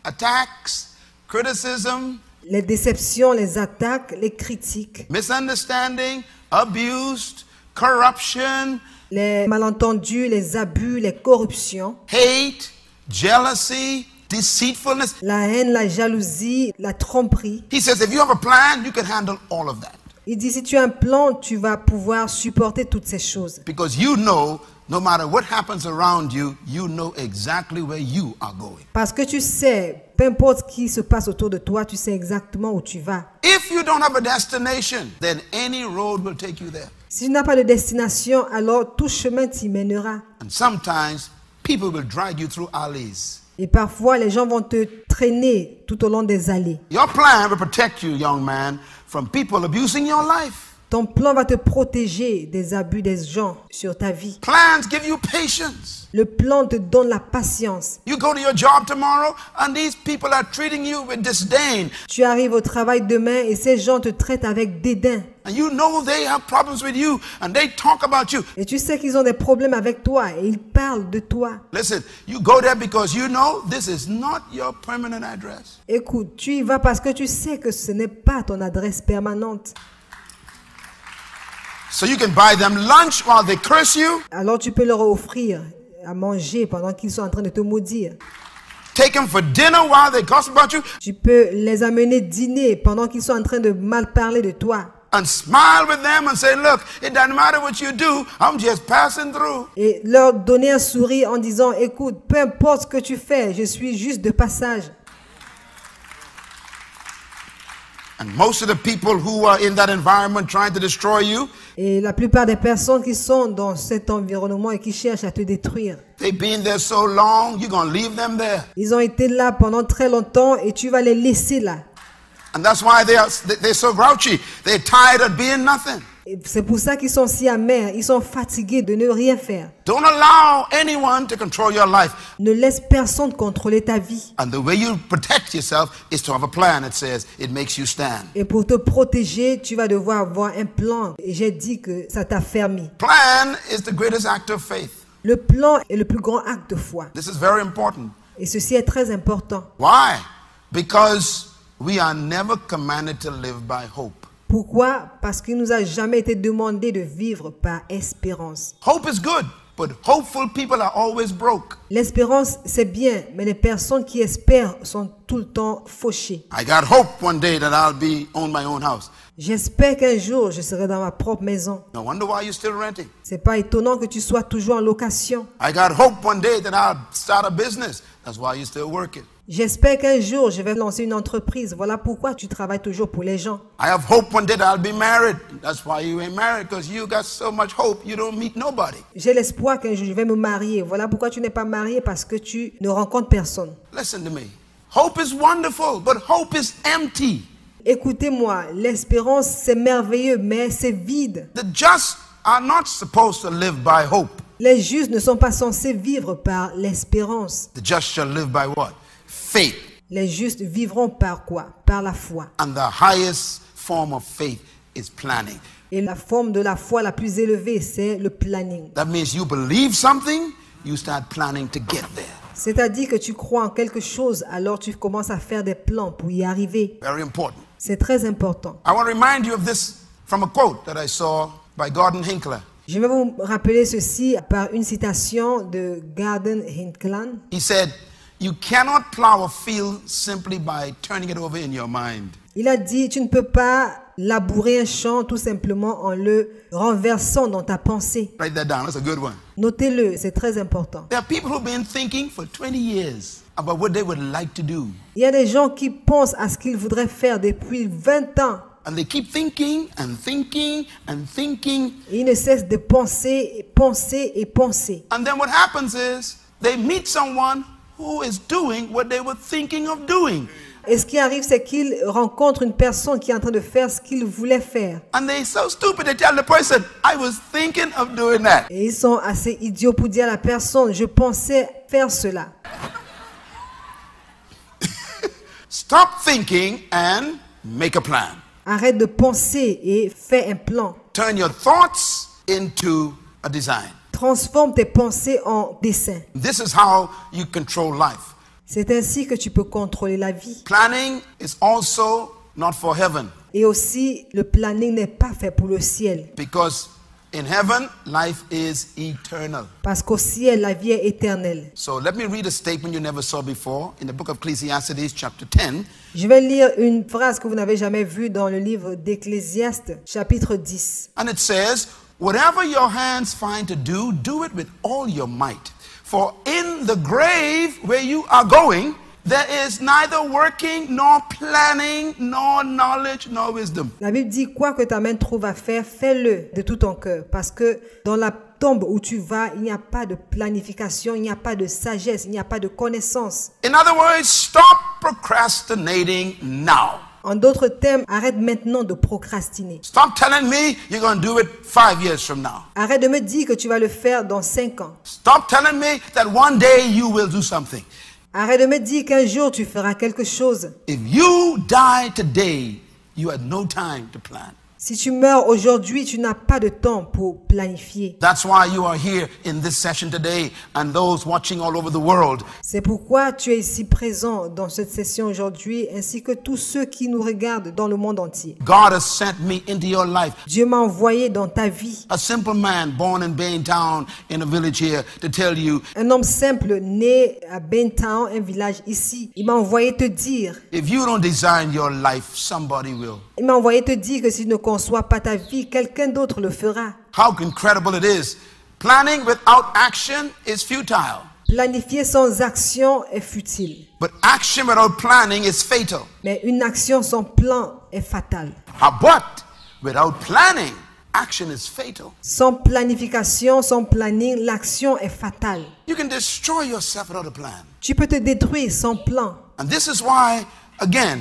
attacks, criticism, les déceptions, les attaques, les critiques, misunderstanding, abused, corruption, les malentendus, les abus, les corruptions, hate, jealousy, deceitfulness. la haine, la jalousie, la tromperie. He says if you have a plan, you can handle all of that. Il dit si tu as un plan, tu vas pouvoir supporter toutes ces choses. Because you know, no matter what happens around you, you know exactly where you are going. Parce que tu sais, peu importe ce qui se passe autour de toi, tu sais exactement où tu vas. If you don't have a destination, then any road will take you there. Si tu n'as pas de destination, alors tout chemin t'y mènera. And sometimes people will drag you through alleys. Et parfois, les gens vont te traîner tout au long des allées. Your plan will protect you, young man, from people abusing your life. Ton plan va te protéger des abus des gens sur ta vie. Plans give you patience. Le plan te donne la patience. You go to your job tomorrow and these people are treating you with disdain. Tu arrives au travail demain et ces gens te traitent avec dédain. And you know they have problems with you and they talk about you. Et tu sais qu'ils ont des problèmes avec toi et ils parlent de toi. Listen, you go there because you know this is not your permanent address. Écoute, tu y vas parce que tu sais que ce n'est pas ton adresse permanente. So you can buy them lunch while they curse you. Alors tu peux leur offrir à manger pendant qu'ils sont en train de te maudire. Take them for dinner while they gossip about you. Tu peux les amener dîner pendant qu'ils sont en train de mal parler de toi. And smile with them and say, look, it doesn't matter what you do. I'm just passing through. Et leur donner un sourire en disant, écoute, peu importe ce que tu fais, je suis juste de passage. And most of the people who are in that environment trying to destroy you, Et la plupart des personnes qui sont dans cet environnement et qui cherchent à te détruire, they've been there so long, you're going to leave them there. ils ont été là pendant très longtemps et tu vas les laisser là. And that's why they're so grouchy. They're tired of being nothing. Et c'est pour ça qu'ils sont si amers, ils sont fatigués de ne rien faire. Don't allow anyone to control your life. Ne laisse personne contrôler ta vie. And the way you protect yourself is to have a plan that says it makes you stand. Et pour te protéger, tu vas devoir avoir un plan. Et j'ai dit que ça t'a fermé. Plan is the greatest act of faith. Le plan est le plus grand acte de foi. This is very important. Et ceci est très important. Why? Because we are never commanded to live by hope. Pourquoi? Parce qu'il nous a jamais été demandé de vivre par espérance. Hope is good, but hopeful people are always broke. L'espérance, c'est bien, mais les personnes qui espèrent sont tout le temps fauchées. I got hope one day that I'll own my own house. J'espère qu'un jour, je serai dans ma propre maison. No wonder why you're still renting. C'est pas étonnant que tu sois toujours en location. I got hope one day that I'll start a business. That's why you're still working. J'espère qu'un jour, je vais lancer une entreprise. Voilà pourquoi tu travailles toujours pour les gens. I have hope one day that I'll be married. That's why you ain't married, because you got so much hope you don't meet nobody. J'ai l'espoir qu'un jour, je vais me marier. Voilà pourquoi tu n'es pas marié, parce que tu ne rencontres personne. Listen to me. Hope is wonderful, but hope is empty. Écoutez-moi, l'espérance, c'est merveilleux, mais c'est vide. The just are not supposed to live by hope. Les justes ne sont pas censés vivre par l'espérance. The just shall live by what? Faith. Les justes vivront par quoi? Par la foi. And the highest form of faith is planning. Et la forme de la foi la plus élevée, c'est le planning. That means you believe something, you start planning to get there. C'est-à-dire que tu crois en quelque chose, alors tu commences à faire des plans pour y arriver. Very important. C'est très important. I want to remind you of this from a quote that I saw by Gordon Hinkler. Je vais vous rappeler ceci par une citation de Gordon Hinckley. He said, you cannot plow a field simply by turning it over in your mind. Il a dit, tu ne peux pas labourer un champ tout simplement en le renversant dans ta pensée. Write that down. That's a good one. Notez-le, c'est très important. There are people who've been thinking for 20 years about what they would like to do. Il y a des gens qui pensent à ce qu'ils voudraient faire depuis 20 ans. And they keep thinking and thinking and thinking. Et ils ne cessent de penser, et penser et penser. And then what happens is they meet someone who is doing what they were thinking of doing. Et ce qui arrive, c'est qu'ils rencontrent une personne qui est en train de faire ce qu'ils voulaient faire. And they're so stupid, they tell the person, I was thinking of doing that. Et ils sont assez idiots pour dire à la personne, je pensais faire cela. Stop thinking and make a plan. Arrête de penser et fais un plan. Turn your thoughts into a design. Transforme tes pensées en dessin. This is how you control life. C'est ainsi que tu peux contrôler la vie. Planning is also not for heaven, Et aussi, le planning n'est pas fait pour le ciel. because in heaven, life is eternal. Parce qu'au ciel, la vie est éternelle. So let me read a statement you never saw before in the book of Ecclesiastes, chapter 10. Je vais lire une phrase que vous n'avez jamais vue dans le livre d'Ecclésiaste, chapitre 10. And it says, whatever your hands find to do, do it with all your might. For in the grave where you are going, there is neither working, nor planning, nor knowledge, nor wisdom. La Bible dit, quoi que ta main trouve à faire, fais-le de tout ton cœur. Parce que dans la tombe où tu vas, il n'y a pas de planification, il n'y a pas de sagesse, il n'y a pas de connaissance. In other words, stop procrastinating now. En d'autres termes, arrête maintenant de procrastiner. Stop telling me you're going to do it 5 years from now. Arrête de me dire que tu vas le faire dans 5 ans. Stop telling me that one day you will do something. Arrête de me dire qu'un jour tu feras quelque chose. If you die today, you had no time to plan. Si tu meurs aujourd'hui, tu n'as pas de temps pour planifier. That's why you are here in this session today, and those watching all over the world. C'est pourquoi tu es ici présent dans cette session aujourd'hui, ainsi que tous ceux qui nous regardent dans le monde entier. God has sent me into your life. Dieu m'a envoyé dans ta vie. A simple man born in Baintown in a village here to tell you, Un homme simple né à Baintown, un village ici. Il m'a envoyé te dire. if you don't design your life, somebody will. Il m'a envoyé te dire que si tu ne conçois pas ta vie, quelqu'un d'autre le fera. How incredible it is. Planning without action is futile. Planifier sans action est futile. But action without planning is fatal. Mais une action sans plan est fatale. But without planning, action is fatal. Sans planification, sans planning, l'action est fatale. You can destroy yourself without a plan. Tu peux te détruire sans plan. And this is why, again,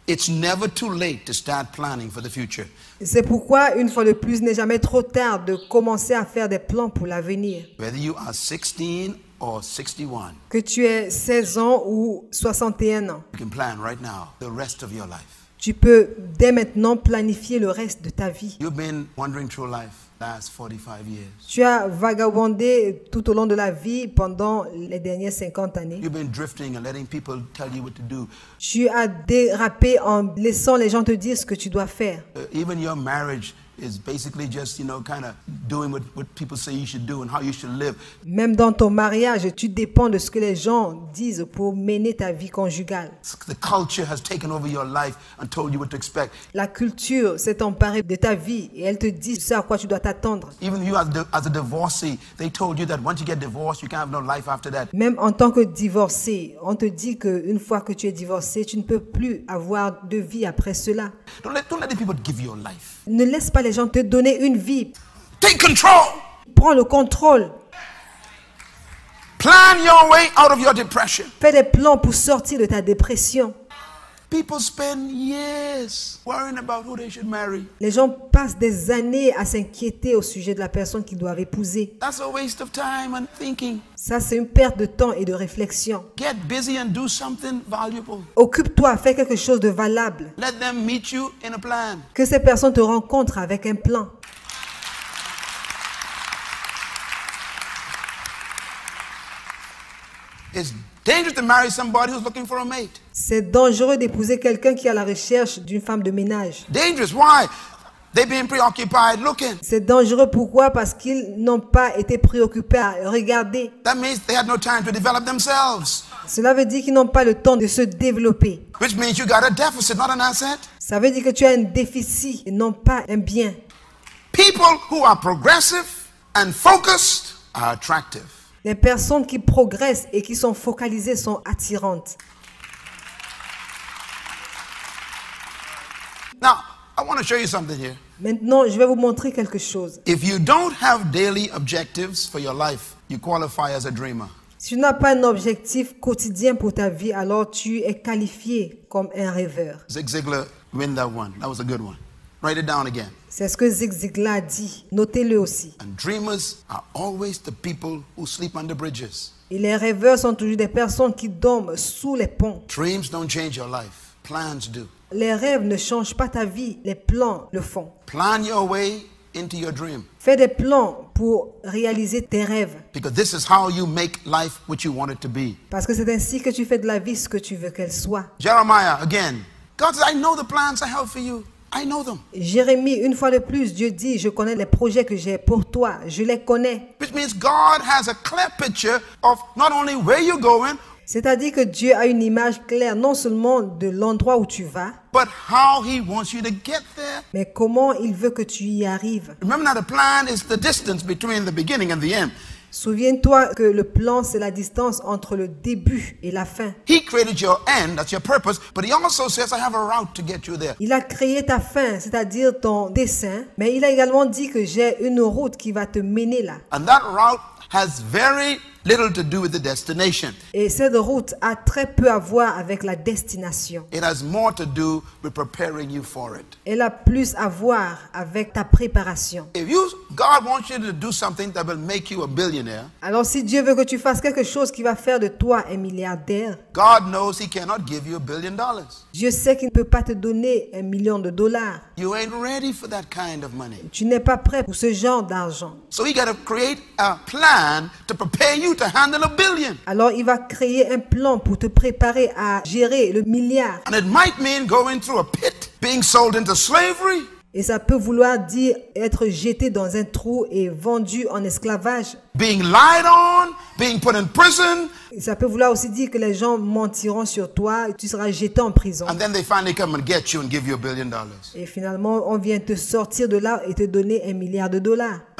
it's never too late to start planning for the future. C'est pourquoi, une fois de plus, il n'est jamais trop tard de commencer à faire des plans pour l'avenir. Whether you are 16 or 61, Que tu aies 16 ans ou 61 ans, you can plan right now the rest of your life. tu peux dès maintenant planifier le reste de ta vie. You've been wandering through life last 45 years. Tu as vagabondé tout au long de la vie pendant les dernières 50 années. You've been drifting and letting people tell you what to do. Tu as dérapé en laissant les gens te dire ce que tu dois faire. Even your marriage is basically just, kind of doing what people say you should do and how you should live. Même dans ton mariage, tu dépends de ce que les gens disent pour mener ta vie conjugale. The culture has taken over your life and told you what to expect. La culture s'est emparée de ta vie et elle te dit ce à quoi tu dois t'attendre. Even you as a divorcee, they told you that once you get divorced, you can't have no life after that. Même en tant que divorcé, on te dit qu'une fois que tu es divorcé, tu ne peux plus avoir de vie après cela. Don't let the people give you your life. Ne laisse pas les gens te donner une vie. Take control. Prends le contrôle. Plan your way out of your depression. Fais des plans pour sortir de ta dépression. People spend years worrying about who they should marry. Les gens passent des années à s'inquiéter au sujet de la personne qu'ils doivent épouser. That's a waste of time and thinking. Ça, c'est une perte de temps et de réflexion. Get busy and do something valuable. Occupe-toi, fais quelque chose de valable. Let them meet you in a plan. Que ces personnes te rencontrent avec un plan. It's dangerous to marry somebody who's looking for a mate. C'est dangereux d'épouser quelqu'un qui est à la recherche d'une femme de ménage. Dangerous. Why? They've been preoccupied looking. C'est dangereux pourquoi? Parce qu'ils n'ont pas été préoccupés à regarder. That means they had no time to develop themselves. Cela veut dire qu'ils n'ont pas le temps de se développer. which means you got a deficit, not an asset. Ça veut dire que tu as un déficit et non pas un bien. People who are progressive and focused are attractive. Les personnes qui progressent et qui sont focalisées sont attirantes. Now, I want to show you something here. Maintenant, je vais vous montrer quelque chose. If you don't have daily objectives for your life, you qualify as a dreamer. Si tu n'as pas un objectif quotidien pour ta vie, alors tu es qualifié comme un rêveur. Zig Ziglar win that one. That was a good one. Write it down again. C'est ce que Zig Ziglar a dit. Notez-le aussi. And dreamers are always the people who sleep under bridges. Et les rêveurs sont toujours des personnes qui dorment sous les ponts. Dreams don't change your life. Plans do. Les rêves ne changent pas ta vie, les plans le font. Plan your way into your dream. Fais des plans pour réaliser tes rêves. Because this is how you make life what you want it to be. Parce que c'est ainsi que tu fais de la vie ce que tu veux qu'elle soit. Jeremiah, again. God says, I know the plans I have for you. I know them. Jérémie, une fois de plus, Dieu dit, je connais les projets que j'ai pour toi. Je les connais. Which means God has a clear picture of not only where you're going, C'est-à-dire que Dieu a une image claire non seulement de l'endroit où tu vas, but how He wants you to get there. mais comment il veut que tu y arrives. Remember now, the plan is the distance between the beginning and the end. Souviens-toi que le plan, c'est la distance entre le début et la fin. He created your end, that's your purpose, but He also says, I have a route to get you there. Il a créé ta fin, c'est-à-dire ton dessein, mais il a également dit que j'ai une route qui va te mener là. And that route has very little to do with the destination. Et cette route a très peu à voir avec la destination. It has more to do with preparing you for it. Elle a plus à voir avec ta préparation. If God wants you to do something that will make you a billionaire, Alors si Dieu veut que tu fasses quelque chose qui va faire de toi un milliardaire, God knows He cannot give you $1 billion. Dieu sait qu'il ne peut pas te donner $1 million. You ain't ready for that kind of money. Tu n'es pas prêt pour ce genre d'argent. So He got to create a plan to prepare you to handle $1 billion. Alors il va créer un plan pour te préparer à gérer le milliard. And it might mean going through a pit, being sold into slavery. Et ça peut vouloir dire être jeté dans un trou et vendu en esclavage. Being lied on, being put in prison. Et ça peut vouloir aussi dire que les gens mentiront sur toi et tu seras jeté en prison. And then they finally come and get you and give you $1 billion. Et finalement, on vient te sortir de là et te donner $1 milliard.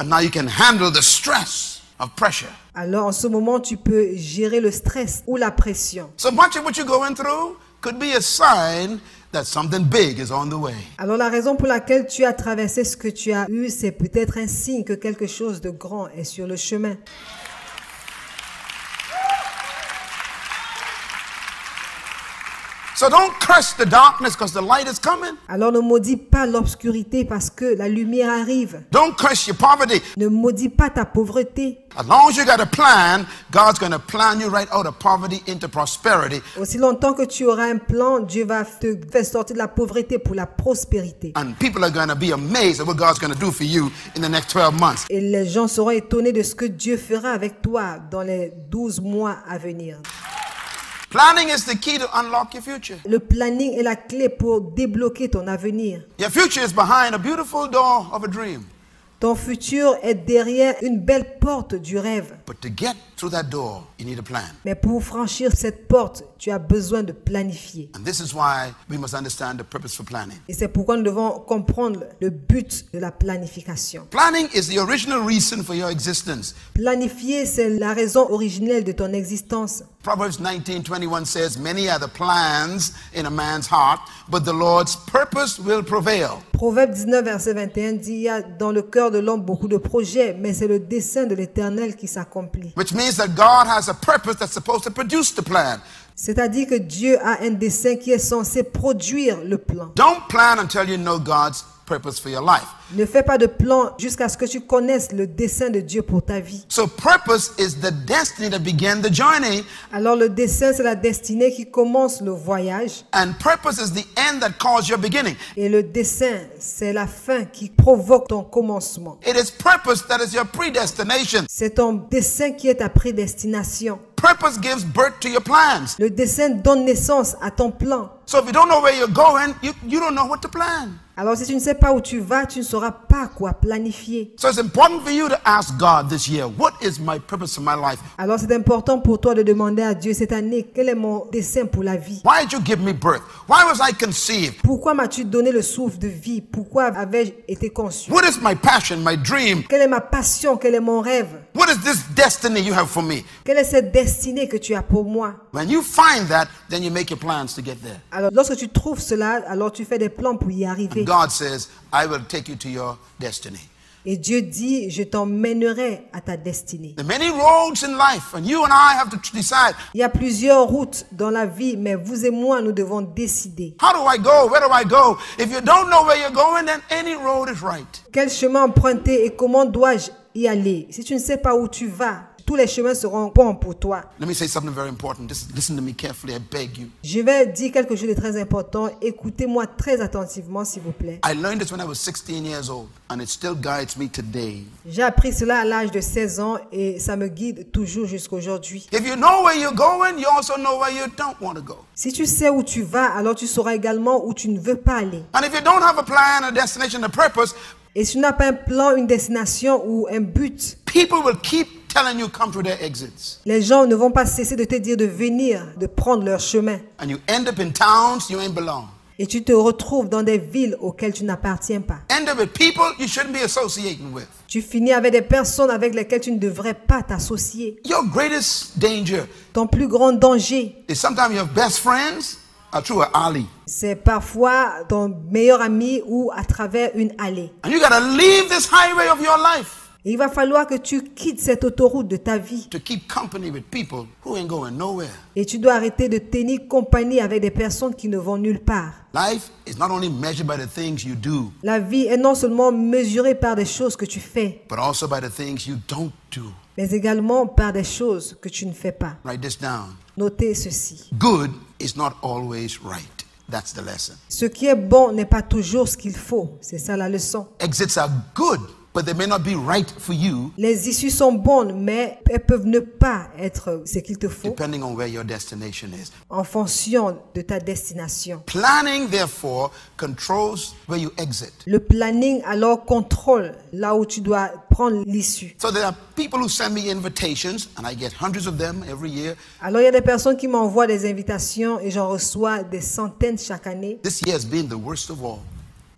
And now you can handle the stress of pressure. Alors en ce moment, tu peux gérer le stress ou la pression. So much of what you're going through could be a sign that something big is on the way. Alors la raison pour laquelle tu as traversé ce que tu as eu, c'est peut-être un signe que quelque chose de grand est sur le chemin. So don't curse the darkness because the light is coming. Alors ne maudis pas l'obscurité parce que la lumière arrive. Don't curse your poverty. Ne maudis pas ta pauvreté. As long as you got a plan, God's going to plan you right out of poverty into prosperity. Aussi longtemps que tu auras un plan, Dieu va te faire sortir de la pauvreté pour la prospérité. And people are going to be amazed at what God's going to do for you in the next 12 months. Et les gens seront étonnés de ce que Dieu fera avec toi dans les 12 mois à venir. Planning is the key to unlock your future. Le planning est la clé pour débloquer ton avenir. Your future is behind a beautiful door of a dream. Ton futur est derrière une belle porte du rêve. But to get through that door, you need a plan. Mais pour franchir cette porte, tu as besoin de planifier. And this is why we must understand the purpose for planning. Et c'est pourquoi nous devons comprendre le but de la planification. Planning is the original reason for your existence. Planifier, c'est la raison originelle de ton existence. Proverbs 19:21 says, many are the plans in a man's heart, but the Lord's purpose will prevail. Proverbe 19, verset 21 dit, il y a dans le cœur de l'homme beaucoup de projets, mais c'est le dessein de l'Éternel qui s'accomplit. Which means that God has a purpose that's supposed to produce the plan. C'est-à-dire que Dieu a un dessein qui est censé produire le plan. Don't plan until you know God's purpose for your life. Ne fais pas de plan jusqu'à ce que tu connaisses le dessein de Dieu pour ta vie. So purpose is the destiny that began the journey. Alors le dessein, c'est la destinée qui commence le voyage. And purpose is the end that caused your beginning. Et le dessein, c'est la fin qui provoque ton commencement. It is purpose that is your predestination. C'est ton dessein qui est ta prédestination. Purpose gives birth to your plans. Le dessein donne naissance à ton plan. So if you don't know where you're going, you don't know what to plan. Alors si tu ne sais pas où tu vas, tu ne sauras pas quoi planifier. So it's important for you to ask God this year, what is my purpose for my life? Alors c'est important pour toi de demander à Dieu cette année, quel est mon dessein pour la vie? Why did you give me birth? Why was I conceived? Pourquoi m'as-tu donné le souffle de vie? Pourquoi avais-je été conçu? What is my passion, my dream? Quelle est ma passion? Quel est mon rêve? What is this destiny you have for me? Quelle est cette destinée que tu as pour moi? When you find that, then you make your plans to get there. Alors lorsque tu trouves cela, alors tu fais des plans pour y arriver. God says, I will take you to your destiny. Et Dieu dit, je t'emmènerai à ta destinée. There are many roads in life, and you and I have to decide. Il y a plusieurs routes dans la vie, mais vous et moi, nous devons décider. How do I go? Where do I go? If you don't know where you're going, then any road is right. Quel chemin emprunter et comment dois-je y aller? Si tu ne sais pas où tu vas, tous les chemins seront bons pour toi. Let me say something very important. Just listen to me carefully, I beg you. Je vais dire quelque chose de très important. Écoutez-moi très attentivement, s'il vous plaît. I learned this when I was 16 years old, and it still guides me today. J'ai appris cela à l'âge de 16 ans et ça me guide toujours jusqu'à aujourd'hui. If you know where you're going, you also know where you don't want to go. Si tu sais où tu vas, alors tu sauras également où tu ne veux pas aller. And if you don't have a plan, a destination, a purpose, Et si tu n'as pas un plan, une destination ou un but, people will keep telling you come through their exits. les gens ne vont pas cesser de te dire de venir, de prendre leur chemin. And you end up in towns you ain't belong. Et tu te retrouves dans des villes auxquelles tu n'appartiens pas. End up with people you shouldn't be associating with. Tu finis avec des personnes avec lesquelles tu ne devrais pas t'associer. Your greatest danger Ton plus grand danger, is sometimes your best friends are through an alley. c'est parfois ton meilleur ami ou à travers une allée. And you got to leave this highway of your life Et il va falloir que tu quittes cette autoroute de ta vie. to keep company with people who ain't going nowhere. Et tu dois arrêter de tenir compagnie avec des personnes qui ne vont nulle part. Life is not only measured by the things you do, La vie est non seulement mesurée par des choses que tu fais, but also by the things you don't do. mais également par des choses que tu ne fais pas. Write this down. Notez ceci. Good is not always right. That's the lesson. Ce qui est bon n'est pas toujours ce qu'il faut. C'est ça la leçon. Exits are good, but they may not be right for you Les issues sont bonnes, mais elles peuvent ne pas être ce qu'il te faut depending on where your destination is. en fonction de ta destination. Planning, therefore, controls where you exit. Le planning alors contrôle là où tu dois prendre l'issue. So there are people who send me invitations, and I get hundreds of them every year. Alors il y a des personnes qui m'envoient des invitations et j'en reçois des centaines chaque année. This year has been the worst of all.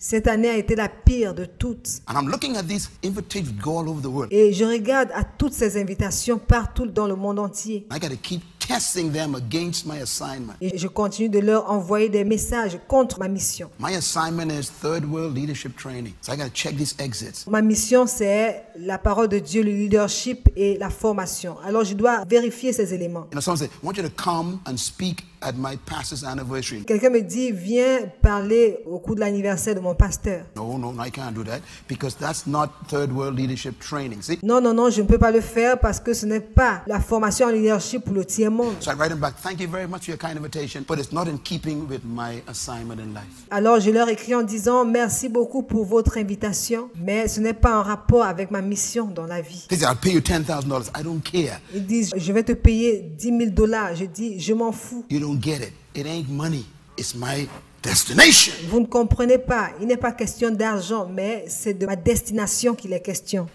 Cette année a été la pire de toutes. And I'm looking at these invitations go all over the world. Et je regarde à toutes ces invitations partout dans le monde entier. I got to keep testing them against my assignment. Et je continue de leur envoyer des messages contre ma mission. My assignment is third world leadership training. So I got to check these exits. Ma mission, c'est la parole de Dieu, le leadership et la formation. Alors, je dois vérifier ces éléments. You know, someone said, I want you to come and speak at my pastor's anniversary. Quelqu'un me dit, viens parler au cours de l'anniversaire de mon pasteur. No, I can't do that because that's not third world leadership training. See? Non, je ne peux pas le faire parce que ce n'est pas la formation en leadership pour le tiers monde. So I write him back, thank you very much for your kind invitation, but it's not in keeping with my assignment in life. Alors, je leur écris en disant, merci beaucoup pour votre invitation, mais ce n'est pas en rapport avec ma mission dans la vie. They say, I'll pay you $10,000. I don't care. Ils disent, je vais te payer $10,000. Je dis, je m'en fous. You don't get it. It ain't money. It's my destination. Vous ne comprenez pas. Il n'est pas question d'argent, mais c'est de ma destination qu'il est question.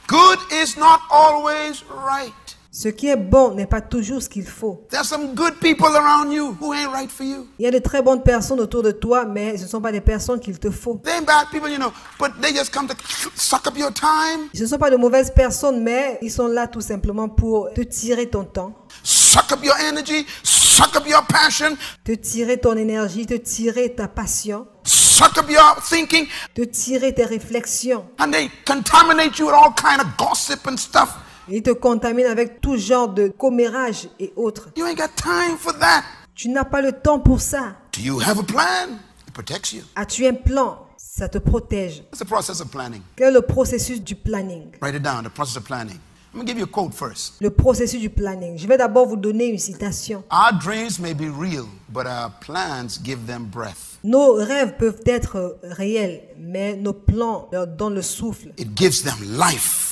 Good is not always right. Ce qui est bon n'est pas toujours ce qu'il faut. There's some good people around you who ain't right for you. Il y a de très bonnes personnes autour de toi, mais ce ne sont pas des personnes qu'il te faut. They ain't bad people, you know, but they just come to suck up your time, Ce ne sont pas de mauvaises personnes, mais ils sont là tout simplement pour te tirer ton temps, suck up your energy, suck up your passion, te tirer ton énergie, te tirer ta passion, suck up your thinking, te tirer tes réflexions. and they contaminate you with all kind of gossip and stuff. Ils te contaminent avec tout genre de commérage et autres. You ain't got time for that. Tu n'as pas le temps pour ça. Do you have a plan? It protects you. As-tu un plan? Ça te protège. What's the process of planning? Quel est le processus du planning? Write it down, the process of planning. I'm going to give you a quote first. Le processus du planning. Je vais d'abord vous donner une citation. Our dreams may be real, but our plans give them breath. Nos rêves peuvent être réels, mais nos plans leur donnent le souffle. It gives them life.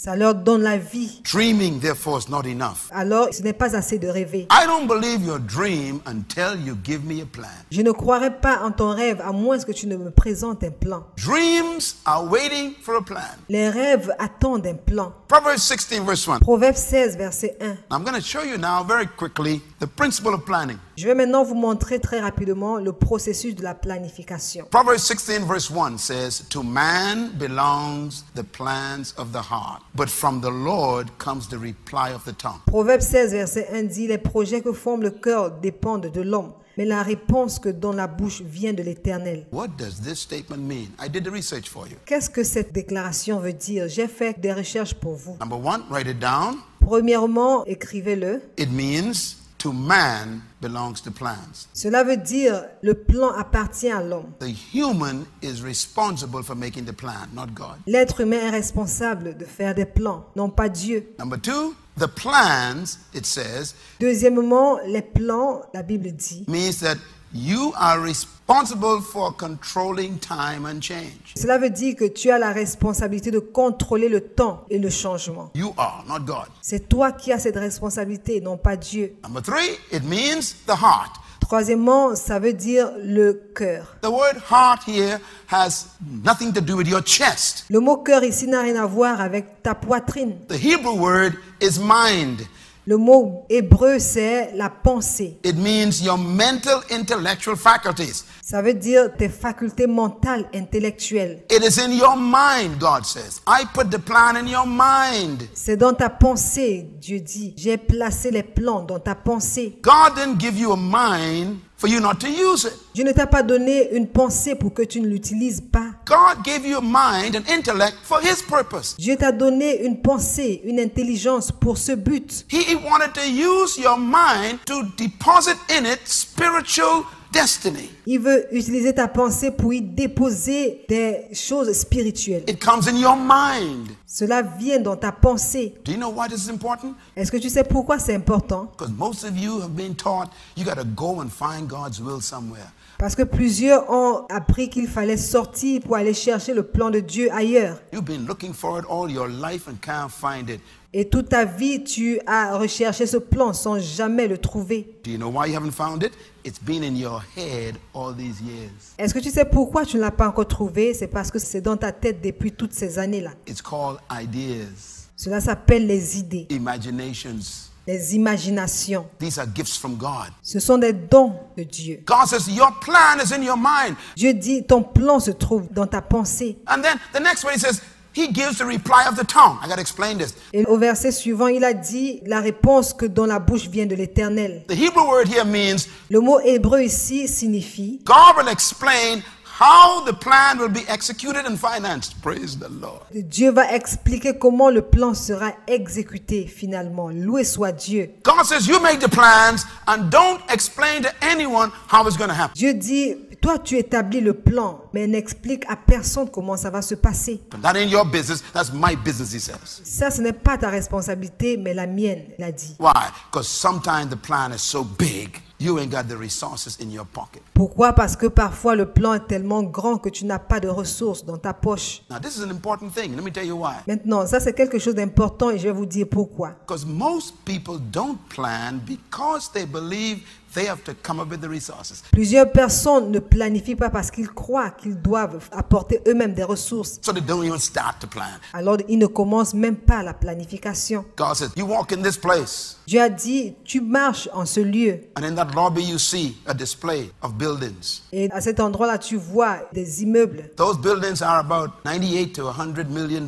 Ça leur donne la vie. Dreaming, therefore, is not enough. Alors, ce n'est pas assez de rêver. I don't believe your dream until you give me a plan. Je ne croirai pas en ton rêve à moins que tu ne me présentes un plan. Dreams are waiting for a plan. Les rêves attendent un plan. Proverbs 16, verse 1. Proverbe 16, verset 1. I'm going to show you now very quickly the principle of planning. Je vais maintenant vous montrer très rapidement le processus de la planification. Proverbs 16, verse 1 says, To man belongs the plans of the heart, but from the Lord comes the reply of the tongue. Proverbe 16, verset 1 dit, les projets que forme le cœur dépendent de l'homme, mais la réponse que donne la bouche vient de l'Éternel. What does this statement mean? I did the research for you. Qu'est-ce que cette déclaration veut dire? J'ai fait des recherches pour vous. Number one, write it down. Premièrement, écrivez-le. It means to man belongs the plans. Cela veut dire le plan appartient à l'homme. The human is responsible for making the plan, not God. L'être humain est responsable de faire des plans, non pas Dieu. Number two, the plans, it says, Deuxièmement, les plans, la Bible dit, means that you are responsible for controlling time and change. cela veut dire que tu as la responsabilité de contrôler le temps et le changement. You are, not God. C'est toi qui as cette responsabilité, non pas Dieu. Number three, it means the heart. Troisièmement, ça veut dire le cœur. The word heart here has nothing to do with your chest. Le mot cœur ici n'a rien à voir avec ta poitrine. The Hebrew word is mind. Le mot hébreu, c'est la pensée. It means your mental, intellectual faculties. Ça veut dire tes facultés mentales, intellectuelles. It is in your mind, God says. I put the plan in your mind. C'est dans ta pensée, Dieu dit. J'ai placé les plans dans ta pensée. God didn't give you a mind for you not to use it. Dieu ne t'a pas donné une pensée pour que tu ne l'utilises pas. God gave you a mind and intellect for His purpose. Dieu t'a donné une pensée, une intelligence pour ce but. He wanted to use your mind to deposit in it spiritual destiny. Il veut utiliser ta pensée pour y déposer des choses spirituelles. It comes in your mind. Cela vient dans ta pensée. Do you know why this is important? Est-ce que tu sais pourquoi c'est important? Because most of you have been taught you got to go and find God's will somewhere. Parce que plusieurs ont appris qu'il fallait sortir pour aller chercher le plan de Dieu ailleurs. You've been looking for it all your life and can't find it. Et toute ta vie, tu as recherché ce plan sans jamais le trouver. Do you know why you haven't found it? It's been in your head all these years. Est-ce que tu sais pourquoi tu ne l'as pas encore trouvé? C'est parce que c'est dans ta tête depuis toutes ces années-là. It's called ideas, Cela s'appelle les idées, imaginations. les imaginations. These are gifts from God. Ce sont des dons de Dieu. God says your plan is in your mind. Dieu dit, ton plan se trouve dans ta pensée. And then the next one he says, He gives the reply of the tongue. I got to explain this. Et au verset suivant, il a dit, la réponse que dans la bouche vient de l'Éternel. The Hebrew word here means Le mot hébreu ici signifie, God will explain how the plan will be executed and financed. Praise the Lord. Dieu va expliquer comment le plan sera exécuté finalement. Loué soit Dieu. God says you make the plans and don't explain to anyone how it's going to happen. Dieu dit, toi tu établis le plan, mais n'explique à personne comment ça va se passer. That ain't your business. That's my business, he says. Ça, ce n'est pas ta responsabilité, mais la mienne, il a dit. Why? Because sometimes the plan is so big, you ain't got the resources in your pocket. Pourquoi? Parce que parfois le plan est tellement grand que tu n'as pas de ressources dans ta poche. Now, this is an important thing. Let me tell you why. Maintenant, ça c'est quelque chose d'important et je vais vous dire pourquoi. Because most people don't plan because they believe they have to come up with the resources. Plusieurs personnes ne planifient pas parce qu'ils croient qu'ils doivent apporter eux-mêmes des ressources. So they don't even start to plan. Alors ils ne commencent même pas la planification. God says, you walk in this place, Dieu a dit, tu marches en ce lieu. and in that lobby you see a display of buildings. Et à cet endroit-là, tu vois des immeubles. Those buildings are about 98 to $100 million.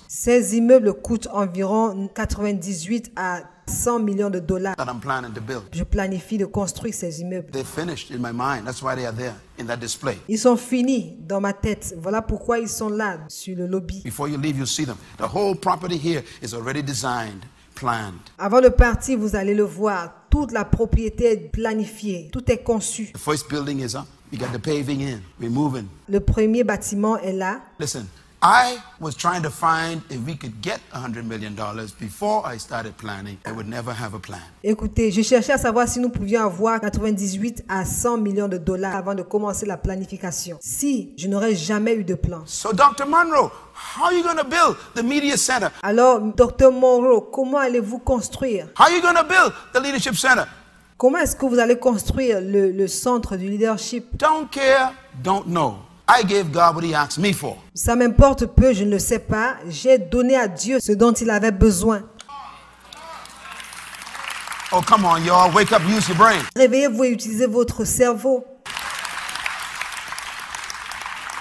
Ces immeubles coûtent environ 98 à 100 millions de dollars. That I'm planning to build. Je planifie de construire ces immeubles. They're finished in my mind. That's why they are there in that display. Ils sont finis dans ma tête. Voilà pourquoi ils sont là sur le lobby. Before you leave, you'll see them. The whole property here is already designed, planned. Avant de partir, vous allez le voir. Toute la propriété est planifiée. Tout est conçu. The first building is up. We got the paving in. We're moving. Le premier bâtiment est là. Listen, I was trying to find if we could get $100 million before I started planning. I would never have a plan. Écoutez, je cherchais à savoir si nous pouvions avoir 98 à 100 millions de dollars avant de commencer la planification. Si, je n'aurais jamais eu de plan. So Dr. Monroe, how are you going to build the media center? Alors, Dr. Monroe, comment allez-vous construire? How are you going to build the leadership center? Comment est-ce que vous allez construire le centre du leadership? Don't care, don't know. I gave God what he asked me for. Ça m'importe peu, je ne le sais pas. J'ai donné à Dieu ce dont il avait besoin. Oh, come on, y'all. Wake up, use your brain. Réveillez-vous et utilisez votre cerveau.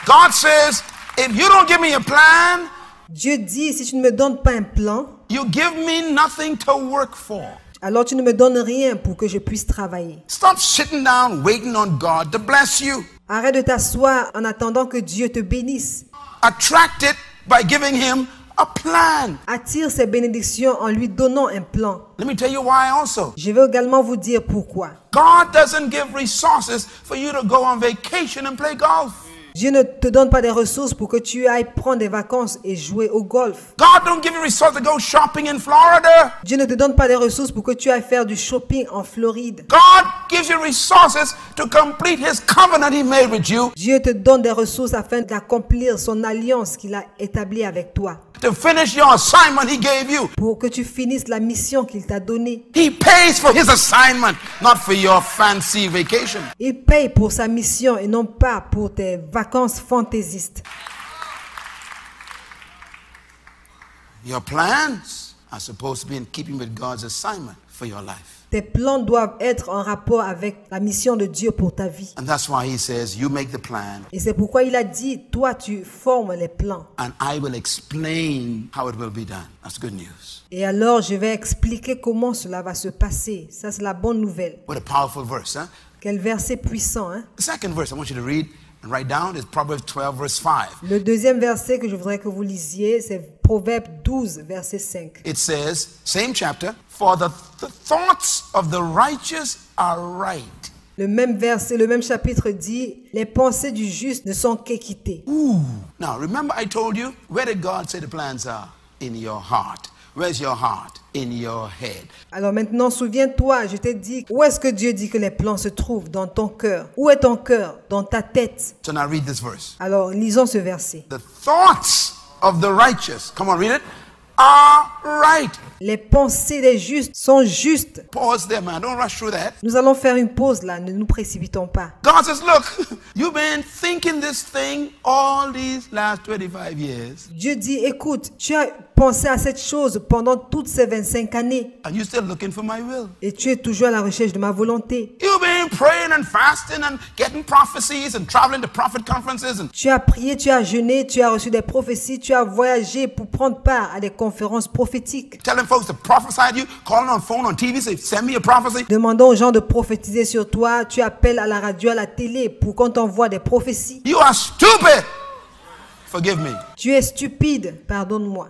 God says, if you don't give me a plan, Dieu dit, si tu ne me donnes pas un plan, you give me nothing to work for. alors tu ne me donnes rien pour que je puisse travailler. Stop sitting down waiting on God to bless you. Arrête de t'asseoir en attendant que Dieu te bénisse. Attract it by giving him a plan. Attire ses bénédictions en lui donnant un plan. Let me tell you why also. Je vais également vous dire pourquoi. God doesn't give resources for you to go on vacation and play golf. Dieu ne te donne pas des ressources pour que tu ailles prendre des vacances et jouer au golf. God don't give you resources to go shopping in Florida. Dieu ne te donne pas des ressources pour que tu ailles faire du shopping en Floride. God gives you resources to complete his covenant he made with you, Dieu te donne des ressources afin d'accomplir son alliance qu'il a établie avec toi. to finish your assignment he gave you. Pour que tu finisses la mission qu'il t'a donnée. He pays for his assignment, not for your fancy vacation. Il paye pour sa mission et non pas pour tes vacances fantaisistes. Your plans are supposed to be in keeping with God's assignment for your life. Tes plans doivent être en rapport avec la mission de Dieu pour ta vie. And that's why he says, you make the plan Et c'est pourquoi il a dit, toi tu formes les plans. and I will explain how it will be done. That's good news. Et alors je vais expliquer comment cela va se passer. Ça c'est la bonne nouvelle. What a powerful verse, huh? Quel verset puissant, hein? The second verse I want you to read and write down is Proverbs 12, verse 5. Le deuxième verset que je voudrais que vous lisiez, c'est Proverbe 12, verset 5. It says, same chapter, for the thoughts of the righteous are right. Le même verset, le même chapitre dit, les pensées du juste ne sont qu'équitées. Ooh. Now, remember I told you, where did God say the plans are? In your heart. Where's your heart? In your head. Alors maintenant, souviens-toi, je t'ai dit, où est-ce que Dieu dit que les plans se trouvent? Dans ton cœur. Où est ton cœur? Dans ta tête. So now read this verse. Alors, lisons ce verset. The thoughts of the righteous, come on, read it, are right. Les pensées des justes sont justes. Pause there, man. Don't rush through that. Nous allons faire une pause là, ne nous précipitons pas. God says, look, you've been thinking this thing all these last 25 years, Dieu dit, écoute, tu as pensé à cette chose pendant toutes ces 25 années and you're still looking for my will. et tu es toujours à la recherche de ma volonté. You've been praying and fasting and getting prophecies and traveling to prophet conferences and Tu as prié, tu as jeûné, tu as reçu des prophéties, tu as voyagé pour prendre part à des conférences prophétiques. telling folks to prophesy to you, calling on phone, on TV, say, send me a prophecy. Demandant aux gens de prophétiser sur toi, tu appelles à la radio, à la télé pour qu'on t'envoie des prophéties. You are stupid. Forgive me. Tu es stupide, pardonne-moi.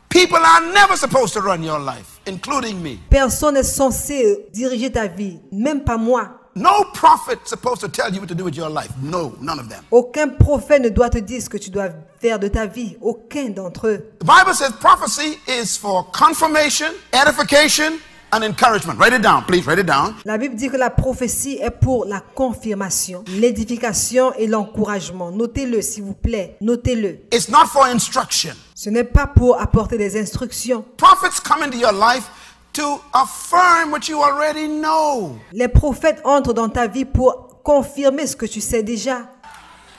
People are never supposed to run your life, including me. Personne n'est censé diriger ta vie, même pas moi. No prophet supposed to tell you what to do with your life. No, none of them. Aucun prophète ne doit te dire ce que tu dois faire de ta vie. Aucun d'entre eux. The Bible says prophecy is for confirmation, edification, and encouragement. Write it down, please. Write it down. La Bible dit que la prophétie est pour la confirmation, l'édification et l'encouragement. Notez-le, s'il vous plaît. Notez-le. It's not for instruction. Ce n'est pas pour apporter des instructions. Prophets come into your life to affirm what you already know. Les prophètes entrent dans ta vie pour confirmer ce que tu sais déjà.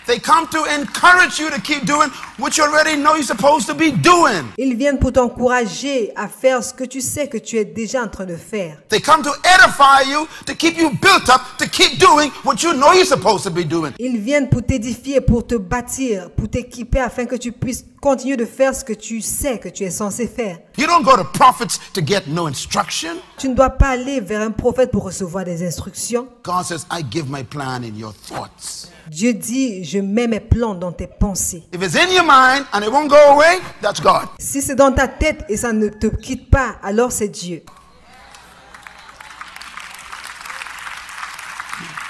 They come to encourage you to keep doing what you already know you're supposed to be doing. Ils viennent pour t'encourager à faire ce que tu sais que tu es déjà en train de faire. They come to edify you, to keep you built up, to keep doing what you know you're supposed to be doing. Ils viennent pour t'édifier, pour te bâtir, pour t'équiper afin que tu puisses continuer de faire ce que tu sais que tu es censé faire. You don't go to prophets to get no instruction. Tu ne dois pas aller vers un prophète pour recevoir des instructions. God says, I give my plan in your thoughts. Dieu dit, je mets mes plans dans tes pensées. If it's in your mind and it won't go away, that's God. Si c'est dans ta tête et ça ne te quitte pas, alors c'est Dieu.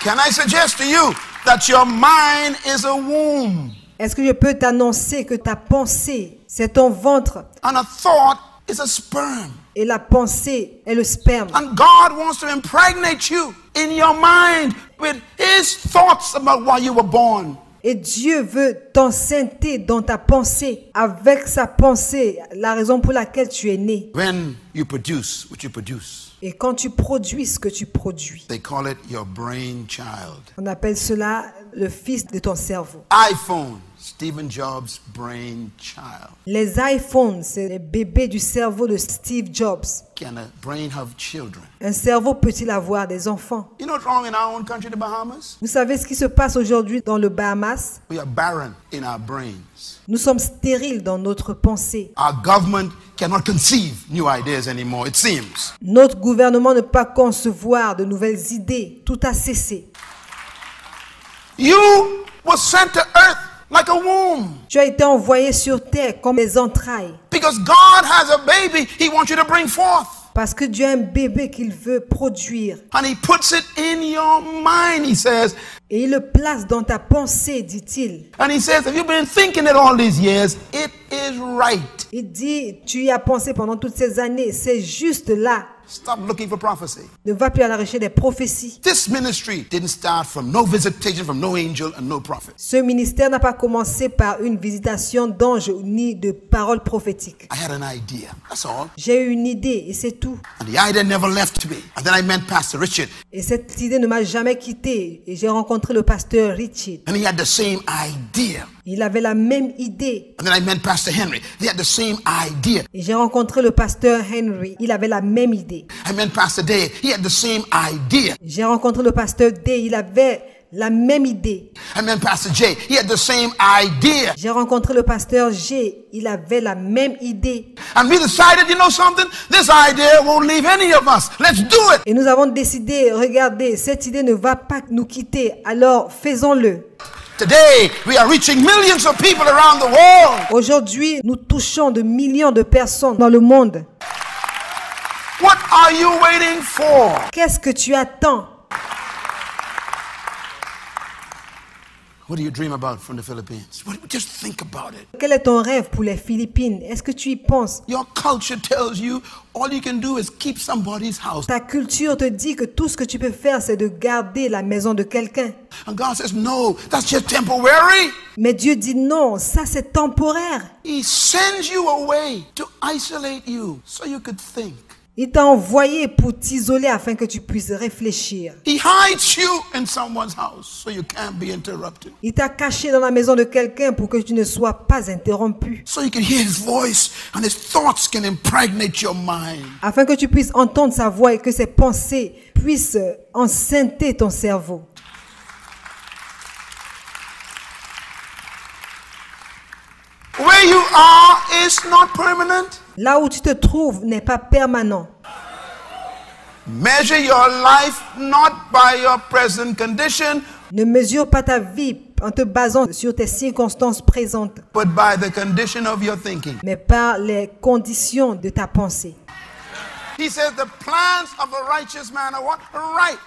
Can I suggest to you that your mind is a womb? Est-ce que je peux t'annoncer que ta pensée, c'est ton ventre And a thought is a sperm. et la pensée est le sperme. And God wants to impregnate you in your mind with His thoughts about why you were born. Et Dieu veut t'enceintrer dans ta pensée, avec sa pensée, la raison pour laquelle tu es né. When you produce what you produce, Et quand tu produis ce que tu produis, they call it your brain child. on appelle cela le fils de ton cerveau. iPhone, Stephen Jobs' brain child. Les iPhones, c'est les bébés du cerveau de Steve Jobs. Can a brain have children? Un cerveau peut-il avoir des enfants? You know what's wrong in our own country, the Bahamas? Vous savez ce qui se passe aujourd'hui dans le Bahamas? We are barren in our brains. Nous sommes stériles dans notre pensée. Our government cannot conceive new ideas anymore, it seems. Notre gouvernement ne peut pas concevoir de nouvelles idées. Tout a cessé. You were sent to earth like a womb. Tu as été envoyé sur terre comme des entrailles. Because God has a baby He wants you to bring forth. Parce que Dieu a un bébé qu'il veut produire. And He puts it in your mind, He says. Et il le place dans ta pensée, dit-il. And He says, if you've been thinking it all these years, it is right. Il dit, tu y as pensé pendant toutes ces années. C'est juste là. Stop looking for prophecy. Ne va plus à la recherche des prophéties. This ministry didn't start from no visitation from no angel and no prophet. Ce ministère n'a pas commencé par une visitation d'anges ni de paroles prophétiques. I had an idea. That's all. J'ai eu une idée et c'est tout. And the idea never left me. And then I met Pastor Richard. Et cette idée ne m'a jamais quitté. Et j'ai rencontré le pasteur Richard. And he had the same idea. Il avait la même idée. And then I met Pastor Henry. They had the same idea. Et j'ai rencontré le pasteur Henry. Il avait la même idée. I met Pastor Day. He had the same idea. J'ai rencontré le pasteur Day. Il avait la même idée. I met Pastor J. He had the same idea. J'ai rencontré le pasteur G. Il avait la même idée. And we decided, you know something? This idea won't leave any of us. Let's do it. Et nous avons décidé, regardez, cette idée ne va pas nous quitter. Alors faisons-le. Today, we are reaching millions of people around the world. Aujourd'hui, nous touchons de millions de personnes dans le monde. What are you waiting for? Qu'est-ce que tu attends? What do you dream about from the Philippines? Just think about it. Quel est ton rêve pour les Philippines? Est-ce que tu y penses? Your culture tells you all you can do is keep somebody's house. Ta culture te dit que tout ce que tu peux faire, c'est de garder la maison de quelqu'un. And God says, no, that's just temporary. Mais Dieu dit non, ça c'est temporaire. He sends you away to isolate you so you could think. Il t'a envoyé pour t'isoler afin que tu puisses réfléchir. He hides you in someone's house so you can't be interrupted. Il t'a caché dans la maison de quelqu'un pour que tu ne sois pas interrompu. So you can hear his voice and his thoughts can impregnate your mind. Afin que tu puisses entendre sa voix et que ses pensées puissent enceinter ton cerveau. Where you are is not permanent. Là où tu te trouves n'est pas permanent. Measure your life not by your present condition, Ne mesure pas ta vie en te basant sur tes circonstances présentes, but by the condition of your thinking. mais par les conditions de ta pensée. He says the plans of a righteous man are what? Right.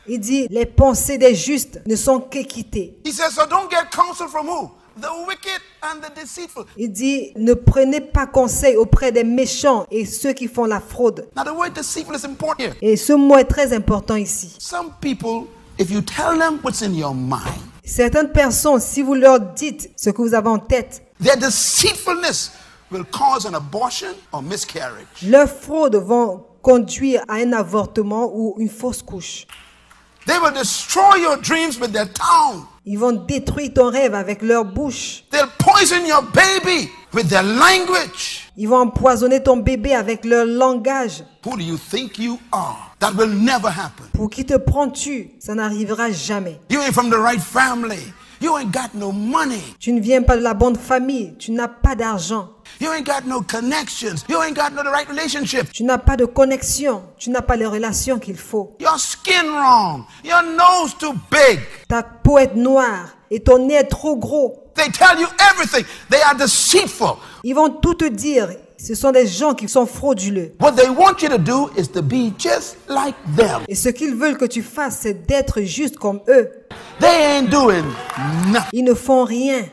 Il dit, les pensées des justes ne sont qu'équitées. He says, so don't get counsel from who? The wicked and the deceitful. Il dit, ne prenez pas conseil auprès des méchants et ceux qui font la fraude. Now the word deceitful is important here. Et ce mot est très important ici. Some people, if you tell them what's in your mind, Certaines personnes, si vous leur dites ce que vous avez en tête, their deceitfulness will cause an abortion or miscarriage. leurs fraudes vont conduire à un avortement ou une fausse couche. They will destroy your dreams with their tongue. Ils vont détruire ton rêve avec leur bouche. They'll poison your baby with their language. Ils vont empoisonner ton bébé avec leur langage. Who do you think you are? That will never happen. Pour qui te prends-tu? Ça n'arrivera jamais. You ain't from the right family. You ain't got no money. Tu ne viens pas de la bonne famille. Tu n'as pas d'argent. You ain't got no connections. You ain't got no the right relationship. Tu n'as pas de connexion. Tu n'as pas les relations qu'il faut. Your skin wrong. Your nose too big. Ta peau est noire et ton nez est trop gros. They tell you everything. They are deceitful. Ils vont tout te dire. Ce sont des gens qui sont frauduleux. What they want you to do is to be just like them. Et ce qu'ils veulent que tu fasses, c'est d'être juste comme eux. They ain't doing nothing. Ils ne font rien.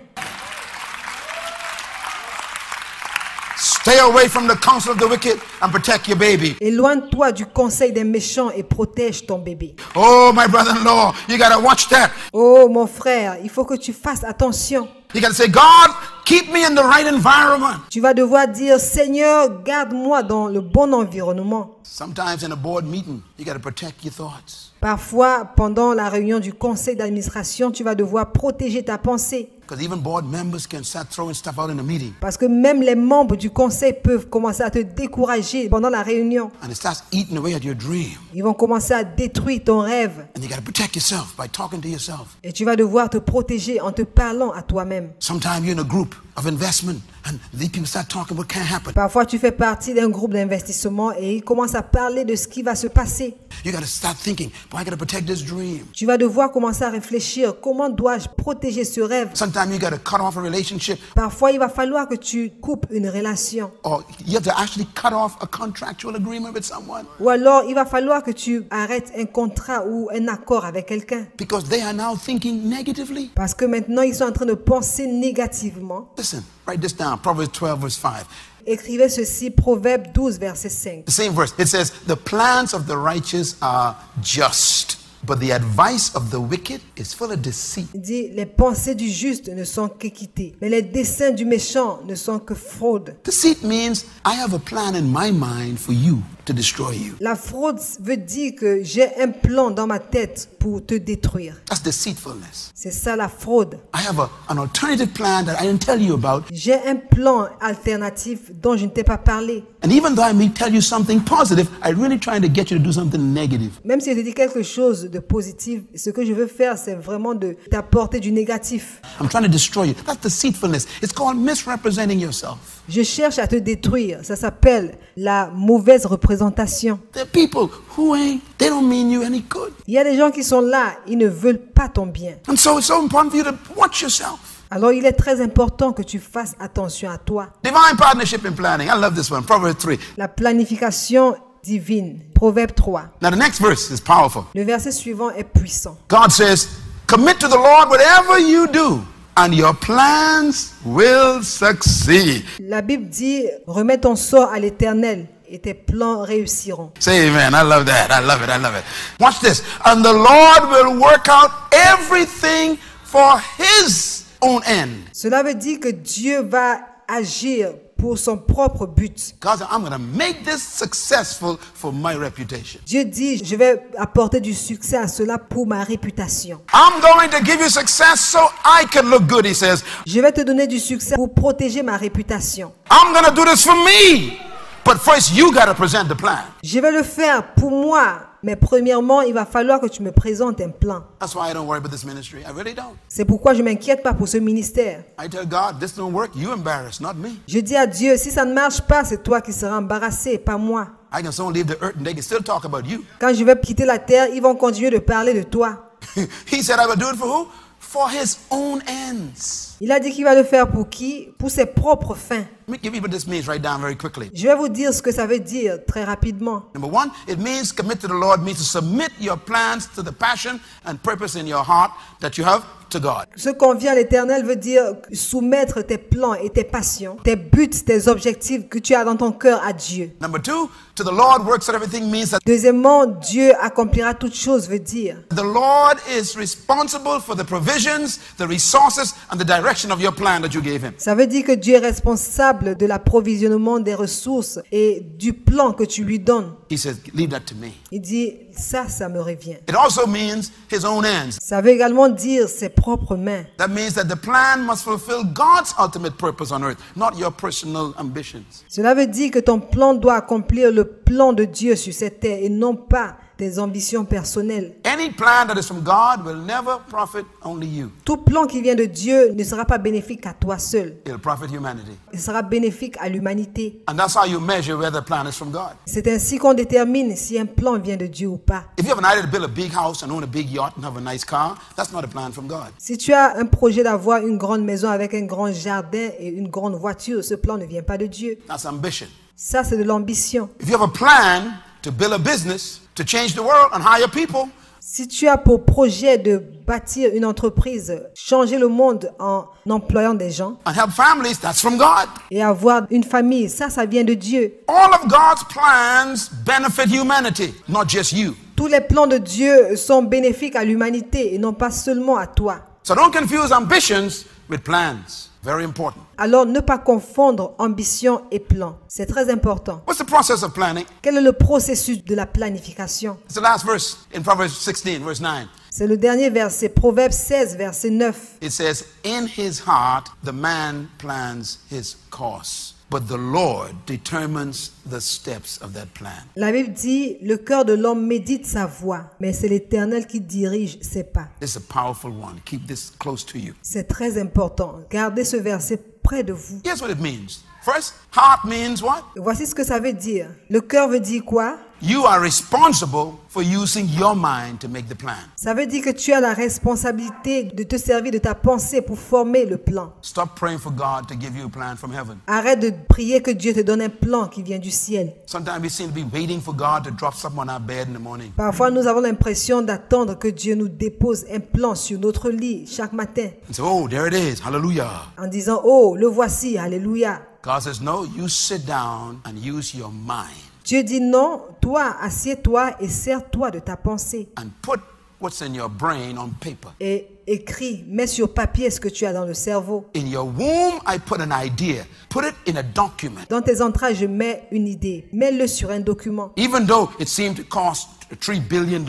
Stay away from the counsel of the wicked and protect your baby. Éloigne-toi du conseil des méchants et protège ton bébé. Oh, my brother-in-law, you got to watch that. Oh, mon frère, il faut que tu fasses attention. You got to say, God, keep me in the right environment. Tu vas devoir dire, Seigneur, garde-moi dans le bon environnement. Sometimes in a board meeting, you got to protect your thoughts. Parfois, pendant la réunion du conseil d'administration, tu vas devoir protéger ta pensée. Because even board members can start throwing stuff out in a meeting. Parce que même les membres du conseil peuvent commencer à te décourager pendant la réunion. And it starts eating away at your dream. Ils vont commencer à détruire ton rêve. And you got to protect yourself by talking to yourself. Et tu vas devoir te protéger en te parlant à toi-même. Sometimes you're in a group of investment and these people start talking what can't happen. Parfois, tu fais partie d'un groupe d'investissement et ils commencent à parler de ce qui va se passer. You got to start thinking, boy, I got to protect this dream. Tu vas devoir commencer à réfléchir. Comment dois-je protéger ce rêve? Sometimes you got to cut off a relationship, Parfois, il va falloir que tu coupes une relation. or you have to actually cut off a contractual agreement with someone Ou alors, il va falloir que tu arrêtes un contrat ou un accord avec quelqu'un. because they are now thinking negatively. Parce que maintenant, ils sont en train de penser négativement. Listen, write this down. Proverbs 12, verse 5. Écrivez ceci, Proverbe 12, verset 5. The same verse. It says, the plans of the righteous are just, but the advice of the wicked is full of deceit. Il dit, les pensées du juste ne sont qu'équité, mais les desseins du méchant ne sont que fraude. Deceit means I have a plan in my mind for you to destroy you. La fraude veut dire que j'ai un plan dans ma tête pour te détruire. That's deceitfulness. C'est ça la fraude. I have an alternative plan that I didn't tell you about. J'ai un plan alternatif dont je ne t'ai pas parlé. And even though I may tell you something positive, I'm really trying to get you to do something negative. Même si je te dis quelque chose de positif, ce que je veux faire, c'est vraiment de t'apporter du négatif. I'm trying to destroy you. That's deceitfulness. It's called misrepresenting yourself. Je cherche à te détruire. Ça s'appelle la mauvaise représentation. There are people who they don't mean you any good. Il y a des gens qui sont là, ils ne veulent pas ton bien. And so it's so important for you to watch yourself. Alors il est très important que tu fasses attention à toi. Divine partnership in planning. I love this one. Proverbs 3. La planification divine. Proverbe 3. Now the next verse is powerful. Le verset suivant est puissant. God says, commit to the Lord whatever you do, and your plans will succeed. La Bible dit, remets ton sort à l'Éternel et tes plans réussiront. Say amen. I love that. I love it. I love it. Watch this. And the Lord will work out everything for his own end. Cela veut dire que Dieu va agir pour son propre but. God said, I'm going to make this successful for my reputation. Dieu dit, je vais apporter du succès à cela pour ma réputation. I'm going to give you success so I can look good, he says. Je vais te donner du succès pour protéger ma réputation. I'm going to do this for me. But first, you got to present the plan. Je vais le faire pour moi, mais premièrement, il va falloir que tu me présentes un plan. That's why I don't worry about this ministry. I really don't. C'est pourquoi je ne m'inquiète pas pour ce ministère. I tell God, this don't work. You embarrassed, not me. Je dis à Dieu, si ça ne marche pas, c'est toi qui seras embarrassé, pas moi. I can soon leave the earth and they can still talk about you. Quand je vais quitter la terre, ils vont continuer de parler de toi. He said I would do it for who? For his own ends. Il a dit qu'il va le faire pour qui? Pour ses propres fins. Let me give you what this means right down very quickly. Je vais vous dire ce que ça veut dire très rapidement. Number one, it means commit to the Lord means to submit your plans to the passion and purpose in your heart that you have to God. Ce qu'on vient à l'Éternel veut dire soumettre tes plans et tes passions, tes buts, tes objectifs que tu as dans ton cœur à Dieu. Number two, to the Lord works out everything means that Deuxièmement, Dieu accomplira toutes choses veut dire the Lord is responsible for the provisions, the resources, and the direction of your plan that you gave him. ça veut dire que Dieu est responsable de l'approvisionnement des ressources et du plan que tu lui donnes. He says, leave that to me. Il dit, ça me revient. It also means his own ends. Ça veut également dire ses propres mains. That means that the plan must fulfill God's ultimate purpose on earth, not your personal ambitions. Cela veut dire que ton plan doit accomplir le plan de Dieu sur cette terre et non pas tes ambitions personnelles. Any plan that is from God will never profit only you. Tout plan qui vient de Dieu ne sera pas bénéfique à toi seul. It'll profit humanity. Il sera bénéfique à l'humanité. And that's how you measure whether the plan is from God. C'est ainsi qu'on détermine si un plan vient de Dieu ou pas. If you have an idea to build a big house and own a big yacht and have a nice car, that's not a plan from God. Si tu as un projet d'avoir une grande maison avec un grand jardin et une grande voiture, ce plan ne vient pas de Dieu. That's ambition. Ça, c'est de l'ambition. If you have a plan to build a business, to change the world and hire people, Si tu as pour projet de bâtir une entreprise, changer le monde en employant des gens and help families, that's from God. et avoir une famille, ça vient de Dieu. All of God's plans benefit humanity, not just you. Tous les plans de Dieu sont bénéfiques à l'humanité et non pas seulement à toi. So don't confuse ambitions with plans. Very important. Alors, ne pas confondre ambition et plan. C'est très important. What's the process of planning? Quel est le processus de la planification? It's the last verse in Proverbs 16, verse 9. C'est le dernier verset, Proverbe 16, verset 9. It says, in his heart, the man plans his course, but the Lord determines the steps of that plan. La Bible dit, le cœur de l'homme médite sa voie, mais c'est l'Éternel qui dirige ses pas. It's a powerful one. Keep this close to you. C'est très important. Gardez ce verset près de vous. Here's what it means. First, heart means what? Et voici ce que ça veut dire. Le cœur veut dire quoi? You are responsible for using your mind to make the plan. Ça veut dire que tu as la responsabilité de te servir de ta pensée pour former le plan. Stop praying for God to give you a plan from heaven. Arrête de prier que Dieu te donne un plan qui vient du ciel. Sometimes we seem to be waiting for God to drop something on our bed in the morning. Parfois, nous avons l'impression d'attendre que Dieu nous dépose un plan sur notre lit chaque matin And say, oh, there it is. Hallelujah. en disant, oh, le voici, alléluia. God says, no, you sit down and use your mind Dieu dit non, toi, assieds-toi et sers-toi de ta pensée. and put what's in your brain on paper. Et écris, mets sur papier ce que tu as dans le cerveau. In your womb, I put an idea. Put it in a document. Dans tes entrailles, je mets une idée. Mets-le sur un document. Even though it seemed to cost $3 billion,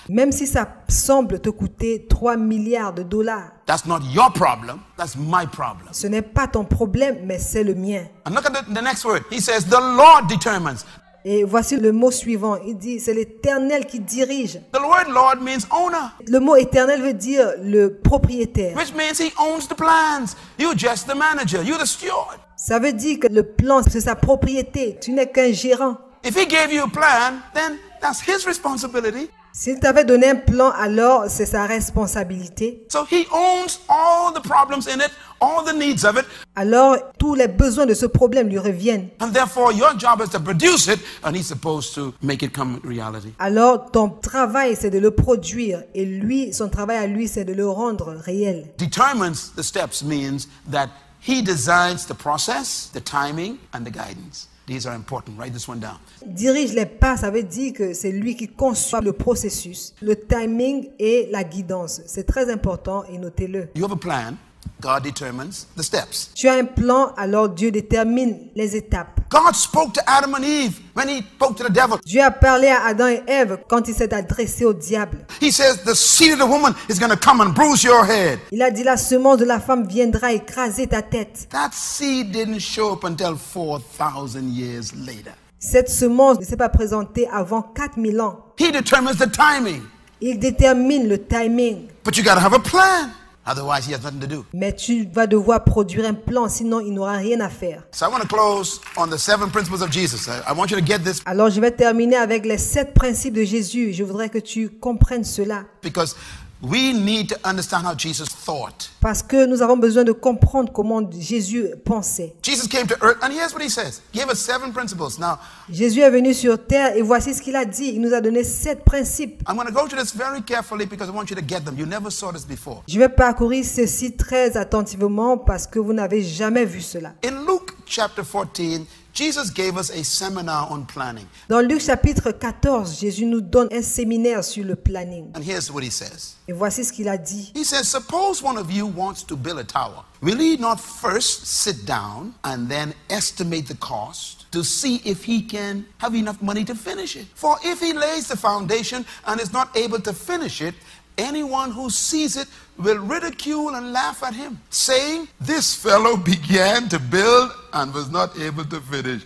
Même si ça semble te coûter 3 milliards de dollars. that's not your problem. That's my problem. Ce n'est pas ton problème, mais c'est le mien. And look at the next word. He says, the Lord determines. Et voici le mot suivant. Il dit, c'est l'Éternel qui dirige. The word Lord means owner, Le mot éternel veut dire le propriétaire. which means he owns the plans. You're just the manager. You're the steward. Ça veut dire que le plan, c'est sa propriété. Tu n'es qu'un gérant. If he gave you a plan, then that's his responsibility. S'il t'avait donné un plan, alors c'est sa responsabilité. So he owns all the problems in it, all the needs of it, Alors tous les besoins de ce problème lui reviennent. and therefore your job is to produce it, and he's supposed to make it come reality. Alors ton travail, c'est de le produire. Et lui, son travail à lui, c'est de le rendre réel. Determines the steps means that he designs the process, the timing, and the guidance. These are important. Write this one down. Dirige les pas, ça veut dire que c'est lui qui conçoit le processus, le timing et la guidance. C'est très important et notez-le. You have a plan. God determines the steps. Tu as un plan, alors Dieu détermine les étapes. God spoke to Adam and Eve when he spoke to the devil. Dieu a parlé à Adam et Ève quand il s'est adressé au diable. He says the seed of the woman is going to come and bruise your head. Il a dit, la semence de la femme viendra écraser ta tête. That seed didn't show up until 4,000 years later. Cette semence ne s'est pas présentée avant 4000 ans. He determines the timing. Il détermine le timing. But you got to have a plan. Otherwise, he has nothing to do. Mais tu vas devoir produire un plan, sinon il n'aura rien à faire. So I want to close on the 7 principles of Jesus. I want you to get this Alors je vais terminer avec les 7 principes de Jésus. Je voudrais que tu comprennes cela. because we need to understand how Jesus thought. Parce que nous avons besoin de comprendre comment Jésus pensait. Jesus came to earth, and here's what he says. He gave us 7 principles. Now, Jésus est venu sur terre et voici ce qu'il a dit. Il nous a donné 7 principes. I'm going to go through this very carefully because I want you to get them. You never saw this before. Je vais parcourir ceci très attentivement parce que vous n'avez jamais vu cela. In Luke chapter 14, Jesus gave us a seminar on planning. Dans Luc chapitre 14, Jésus nous donne un séminaire sur le planning. And here's what he says. Et voici ce qu'il a dit. He says, suppose one of you wants to build a tower. Will he not first sit down and then estimate the cost to see if he can have enough money to finish it? For if he lays the foundation and is not able to finish it, anyone who sees it will ridicule and laugh at him, saying, this fellow began to build and was not able to finish.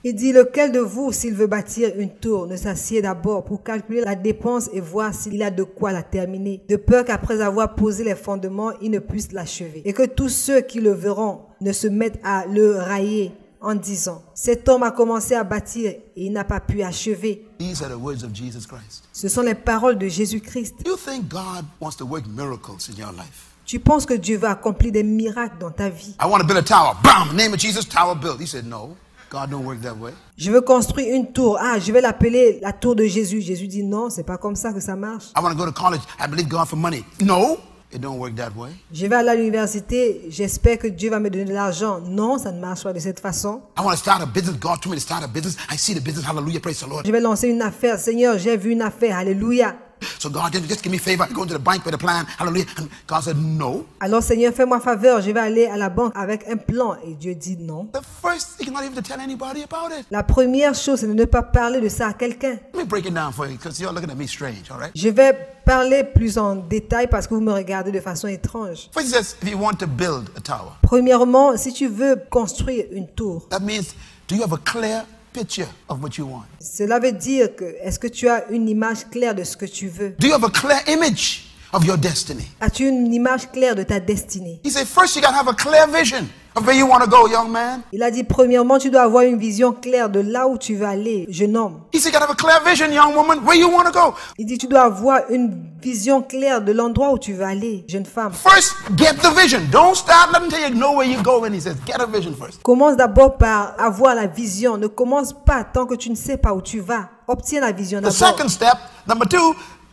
Il dit, lequel de vous, s'il veut bâtir une tour, ne s'assied d'abord pour calculer la dépense et voir s'il a de quoi la terminer, de peur qu'après avoir posé les fondements, il ne puisse l'achever. Et que tous ceux qui le verront ne se mettent à le railler en disant, cet homme a commencé à bâtir et il n'a pas pu achever. These are the words of Jesus Christ. Ce sont les paroles de Jésus-Christ. You think God wants to work miracles in your life? Tu penses que Dieu va accomplir des miracles dans ta vie. I want to build a tower. Bam! Name of Jesus, tower built. He said, no. God don't work that way. Je veux construire une tour. Ah, je vais l'appeler la tour de Jésus. Jésus dit non, c'est pas comme ça que ça marche. I want to go to college. I believe God for money. No, it don't work that way. Je vais aller à l'université. J'espère que Dieu va me donner de l'argent. Non, ça ne marche pas de cette façon. I want to start a business. God told me to start a business. I see the business. Hallelujah. Praise the Lord. Je vais lancer une affaire. Seigneur, j'ai vu une affaire. Alléluia. So God, just give me favor. I go into the bank with a plan. Hallelujah. And God said, no. Alors Seigneur, fais-moi faveur. Je vais aller à la banque avec un plan. Et Dieu dit non. The first thing is not even to tell anybody about it. La première chose, c'est de ne pas parler de ça à quelqu'un. Let me break it down for you because you're looking at me strange, all right? Je vais parler plus en détail parce que vous me regardez de façon étrange. First, he says, if you want to build a tower, Premièrement, si tu veux construire une tour, that means, do you have a clear picture of what you want? cela veut dire que est-ce que tu as une image claire de ce que tu veux? Do you have a clear image of your destiny? As-tu une image claire de ta destinée? He said, first, you got to have a clear vision of where you want to go, young man. Il a dit, premièrement, tu dois avoir une vision claire de là où tu veux aller, jeune homme. He said, you got to have a clear vision, young woman, where you want to go. Il dit, tu dois avoir une vision claire de l'endroit où tu veux aller, jeune femme. First, get the vision. Don't start letting tell you know where you're going. He says, get a vision first. Commence d'abord par avoir la vision. Ne commence pas tant que tu ne sais pas où tu vas. Obtiens la vision The d'abord. second step, number 2,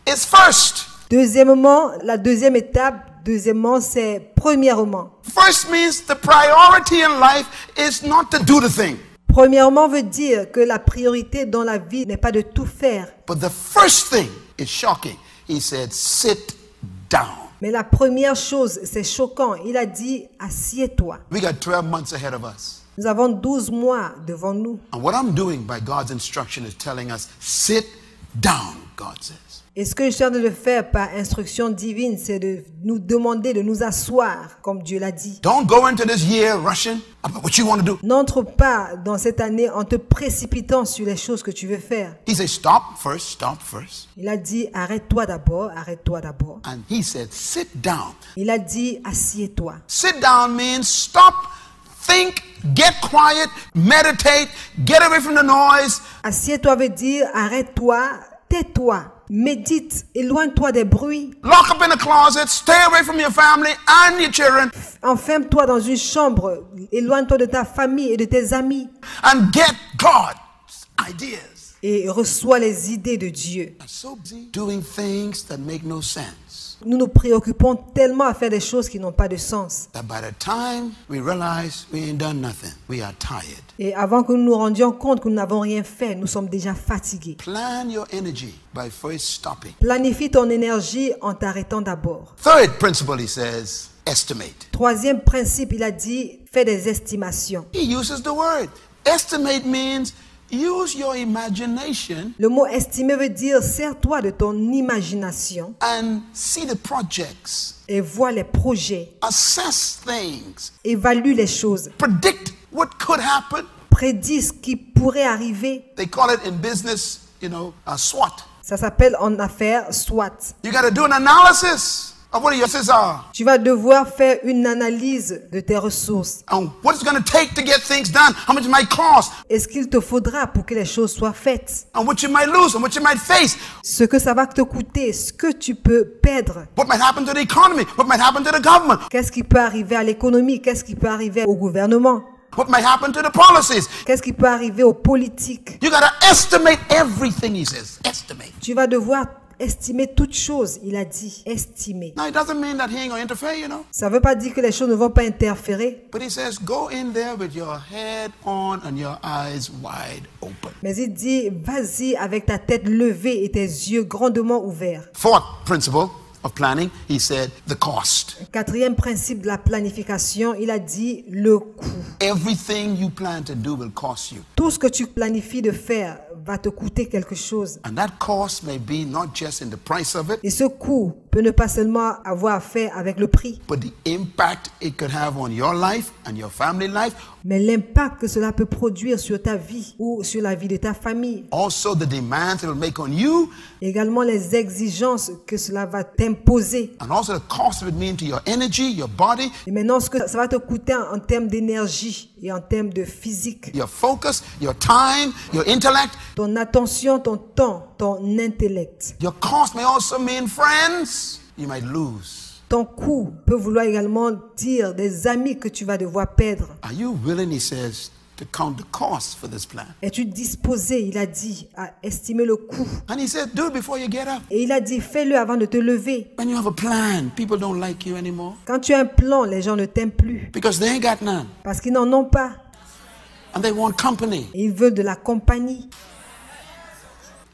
is first. Deuxièmement, la deuxième étape, c'est premièrement. First means the priority in life is not to do the thing, Premièrement veut dire que la priorité dans la vie n'est pas de tout faire. but the first thing is shocking. He said, sit down. Mais la première chose, c'est choquant. Il a dit, assieds-toi. We got 12 months ahead of us. Nous avons 12 mois devant nous. And what I'm doing by God's instruction is telling us, sit down, God says. Et ce que je suis en train de faire par instruction divine, c'est de nous demander de nous asseoir, comme Dieu l'a dit. Don't go into this year rushing about what you want to do. N'entre pas dans cette année en te précipitant sur les choses que tu veux faire. He said, stop first, stop first. Il a dit, arrête-toi d'abord, arrête-toi d'abord. And he said, sit down. Il a dit, assieds-toi. Sit down means stop, think, get quiet, meditate, get away from the noise. Assieds-toi veut dire, arrête-toi, tais-toi. Médite, éloigne-toi des bruits. Lock up in a closet, stay away from your family and your children, Enferme-toi dans une chambre. Éloigne-toi de ta famille et de tes amis. and get God's ideas. Et reçois les idées de Dieu. I'm so busy doing things that make no sense Nous nous préoccupons tellement à faire des choses qui n'ont pas de sens. that by the time we realize we ain't done nothing, we are tired. Et avant que nous nous rendions compte que nous n'avons rien fait, nous sommes déjà fatigués. Plan your energy by first stopping. Planifie ton énergie en t'arrêtant d'abord. Third principle, he says, estimate. Troisième principe, il a dit, fais des estimations. He uses the word. Estimate means use your imagination Le mot estimer veut dire, sers-toi de ton imagination and see the projects, et vois les projets. assess things, Évalue les choses. predict what could happen. Prédis ce qui pourrait arriver. They call it in business, a SWOT. Ça s'appelle en affaires SWOT. You got to do an analysis of what your assets are Tu vas devoir faire une analyse de tes ressources. and what it's going to take to get things done, how much it might cost, Et ce qu'il te faudra pour que les choses soient faites. and what you might lose and what you might face, Ce que ça va te coûter, ce que tu peux perdre. what might happen to the economy, what might happen to the government, Qu'est-ce qui peut arriver à l'économie? Qu'est-ce qui peut arriver au gouvernement? what might happen to the policies. Qu'est-ce qui peut arriver aux politiques? You got to estimate everything, he says. Estimate. Tu vas devoir estimer toutes choses, il a dit. Estimer. Now, it doesn't mean that he ain't going to interfere, Ça ne veut pas dire que les choses ne vont pas interférer, but he says, go in there with your head on and your eyes wide open. mais il dit, vas-y avec ta tête levée et tes yeux grandement ouverts. Fourth principle of planning, he said, the cost. Quatrième principe de la planification, il a dit le coût. Everything you plan to do will cost you. Tout ce que tu planifies de faire va te coûter quelque chose. And that cost may be not just in the price of it, Et ce coût peut ne pas seulement avoir à faire avec le prix, but the impact it could have on your life and your family life. mais l'impact que cela peut produire sur ta vie ou sur la vie de ta famille. Also the demands it will make on you, Également les exigences que cela va t'imposer. and also the cost of it mean to your energy, your body, Et maintenant, ce que ça va te coûter en termes d'énergie et en termes de physique. your focus, your time, your intellect. Ton attention, ton temps, ton intellect. Your cost may also mean friends you might lose. Ton coût peut vouloir également dire des amis que tu vas devoir perdre. Are you willing, he says, to count the cost for this plan? Es-tu disposé, il a dit, à estimer le coût? And he said, do it before you get up. Et il a dit, fais-le avant de te lever. When you have a plan, people don't like you anymore Quand tu as un plan, les gens ne t'aiment plus because they ain't got none. parce qu'ils n'en ont pas. And they want company. Et ils veulent de la compagnie.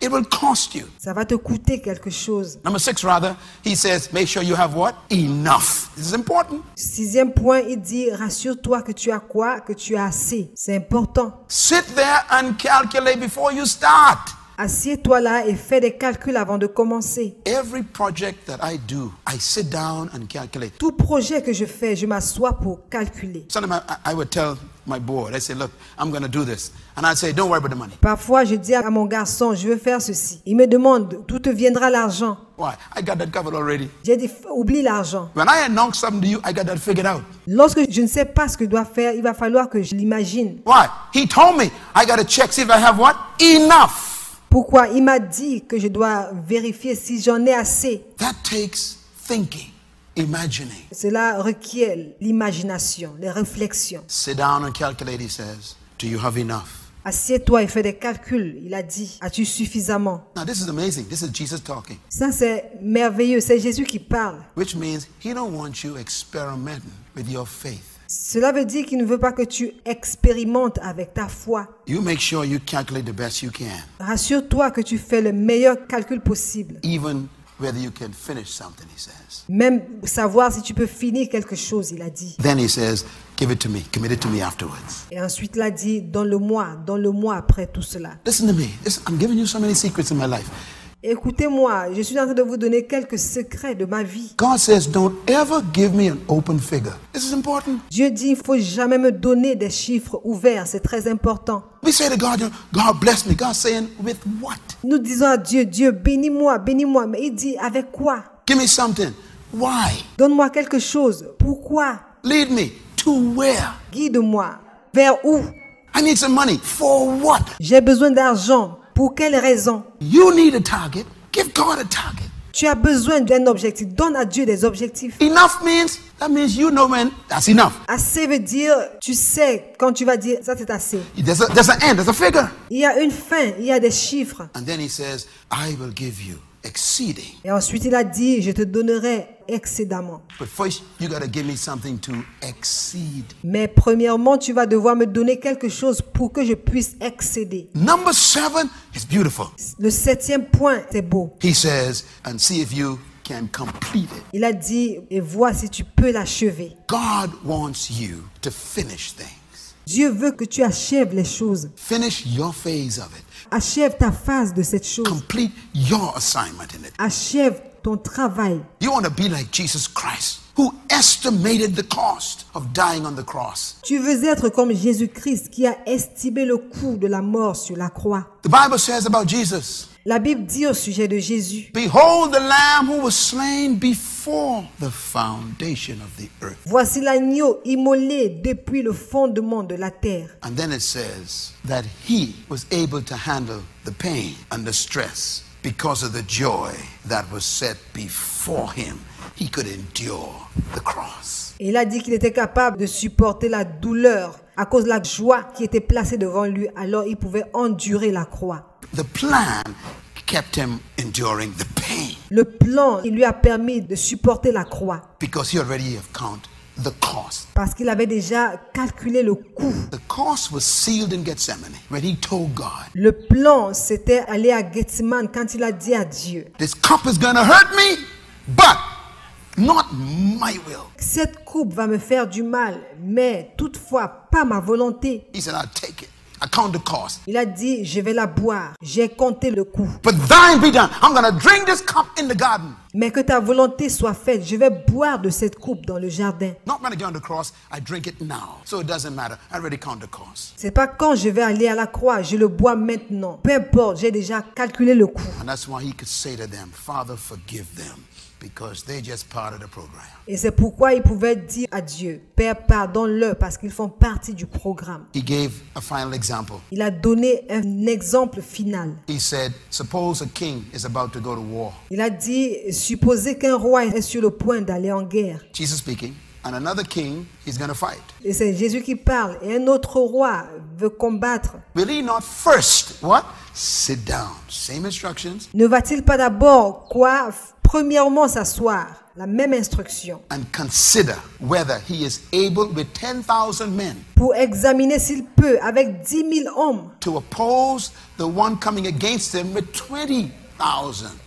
It will cost you. Ça va te coûter quelque chose. Number 6, rather, he says, make sure you have what? Enough. This is important. 6e point, il dit, rassure-toi que tu as quoi? Que tu as assez. C'est important. Sit there and calculate before you start. Assieds-toi là et fais des calculs avant de commencer. Every project that I do, I sit down and calculate. Tout projet que je fais, je m'assois pour calculer. Sometimes I would tell my board, I say, look, I'm going to do this. And I'd say, don't worry about the money. Parfois, je dis à mon garçon, je veux faire ceci. Il me demande, d'où te viendra l'argent? Why? I got that covered already. J'ai dit, oublie l'argent. When I announce something to you, I got that figured out. Lorsque je ne sais pas ce que je dois faire, il va falloir que je l'imagine. Why? He told me I got to check, see if I have what? Enough. Pourquoi? Il m'a dit que je dois vérifier si j'en ai assez. That takes thinking, imagining. Cela requiert l'imagination, les réflexions. Sit down and calculate, he says. Do you have enough? Assieds-toi et fais des calculs. Il a dit, as-tu suffisamment? Now this is amazing. This is Jesus talking. Ça, c'est merveilleux. C'est Jésus qui parle. Which means he don't want you experimenting with your faith. Cela veut dire qu'il ne veut pas que tu expérimentes avec ta foi. You make sure you calculate the best you can, Rassure-toi que tu fais le meilleur calcul possible. even whether you can finish something, he says. Même savoir si tu peux finir quelque chose, il a dit. Then he says, give it to me, commit it to me afterwards. Et ensuite, il a dit, donne-le-moi après tout cela. Listen to me. I'm giving you so many secrets in my life. Écoutez-moi, je suis en train de vous donner quelques secrets de ma vie. God says, don't ever give me an open figure. This is important. Dieu dit, il ne faut jamais me donner des chiffres ouverts, c'est très important. We say to God, God bless me. God's saying, with what? Nous disons à Dieu, Dieu, bénis-moi, bénis-moi. Mais il dit, avec quoi? Give me something. Why? Donne-moi quelque chose. Pourquoi? Lead me. To where? Guide-moi. Vers où? I need some money. For what? J'ai besoin d'argent. Pour quelle raison? You need a target. Give God a target. Tu as besoin d'un objectif. Donne à Dieu des objectifs. Enough means you know when that's enough. Assez veut dire, tu sais, quand tu vas dire, ça c'est assez. There's an end, there's a figure. Il y a une fin, il y a des chiffres. And then he says, I will give you exceeding. Et ensuite il a dit, je te donnerai excédemment. But first, you got to give me something to exceed. Mais premièrement, tu vas devoir me donner quelque chose pour que je puisse excéder. Number 7 is beautiful. Le 7e point, c'est beau. He says, and see if you can complete it. Il a dit, et vois si tu peux l'achever. God wants you to finish things. Dieu veut que tu achèves les choses. Finish your phase of it. Achève ta phase de cette chose. Complete your assignment in it. Achève ton travail. You want to be like Jesus Christ, who estimated the cost of dying on the cross. Tu veux être comme Jésus-Christ qui a estimé le coût de la mort sur la croix. The Bible says about Jesus, La Bible dit au sujet de Jésus, behold the Lamb who was slain before the foundation of the earth. voici l'agneau immolé depuis le fondement de la terre. And then it says that he was able to handle the pain and the stress because of the joy that was set before him. He could endure the cross. Et il a dit qu'il était capable de supporter la douleur à cause de la joie qui était placée devant lui. Alors il pouvait endurer la croix. The plan kept him enduring the pain Le plan, il lui a permis de supporter la croix because he already have counted the cost. parce qu'il avait déjà calculé le coût. The cost was sealed in Gethsemane when he told God, Le plan, c'était aller à Gethsemane quand il a dit à Dieu, this cup is going to hurt me, but not my will. cette coupe va me faire du mal, mais toutefois pas ma volonté. He said, I'll take it. I count the cost. Il a dit, je vais la boire. J'ai compté le coût. But thine be done. I'm going to drink this cup in the garden. Mais que ta volonté soit faite. Je vais boire de cette coupe dans le jardin. Not when I get on the cross, I drink it now. So it doesn't matter. I already count the cost. C'est pas quand je vais aller à la croix, je le bois maintenant. Peu importe, j'ai déjà calculé le coût. And that's why he could say to them, Father, forgive them, because they just part of the program. Et c'est pourquoi il pouvait dire à Dieu, Père, pardonne-leur parce qu'ils font partie du programme. He gave a final example. Il a donné un exemple final. He said, suppose a king is about to go to war. Il a dit, supposez qu'un roi est sur le point d'aller en guerre. Jesus speaking. and another king he's going to fight. Et c'est Jésus qui parle. Et un autre roi veut combattre. Will he not first, what? Sit down. Same instructions. Ne va-t-il pas d'abord, quoi? Premièrement, s'asseoir. La même instruction. And consider whether he is able with 10,000 men. Pour examiner s'il peut, avec 10 000 hommes. To oppose the one coming against him with 20,000.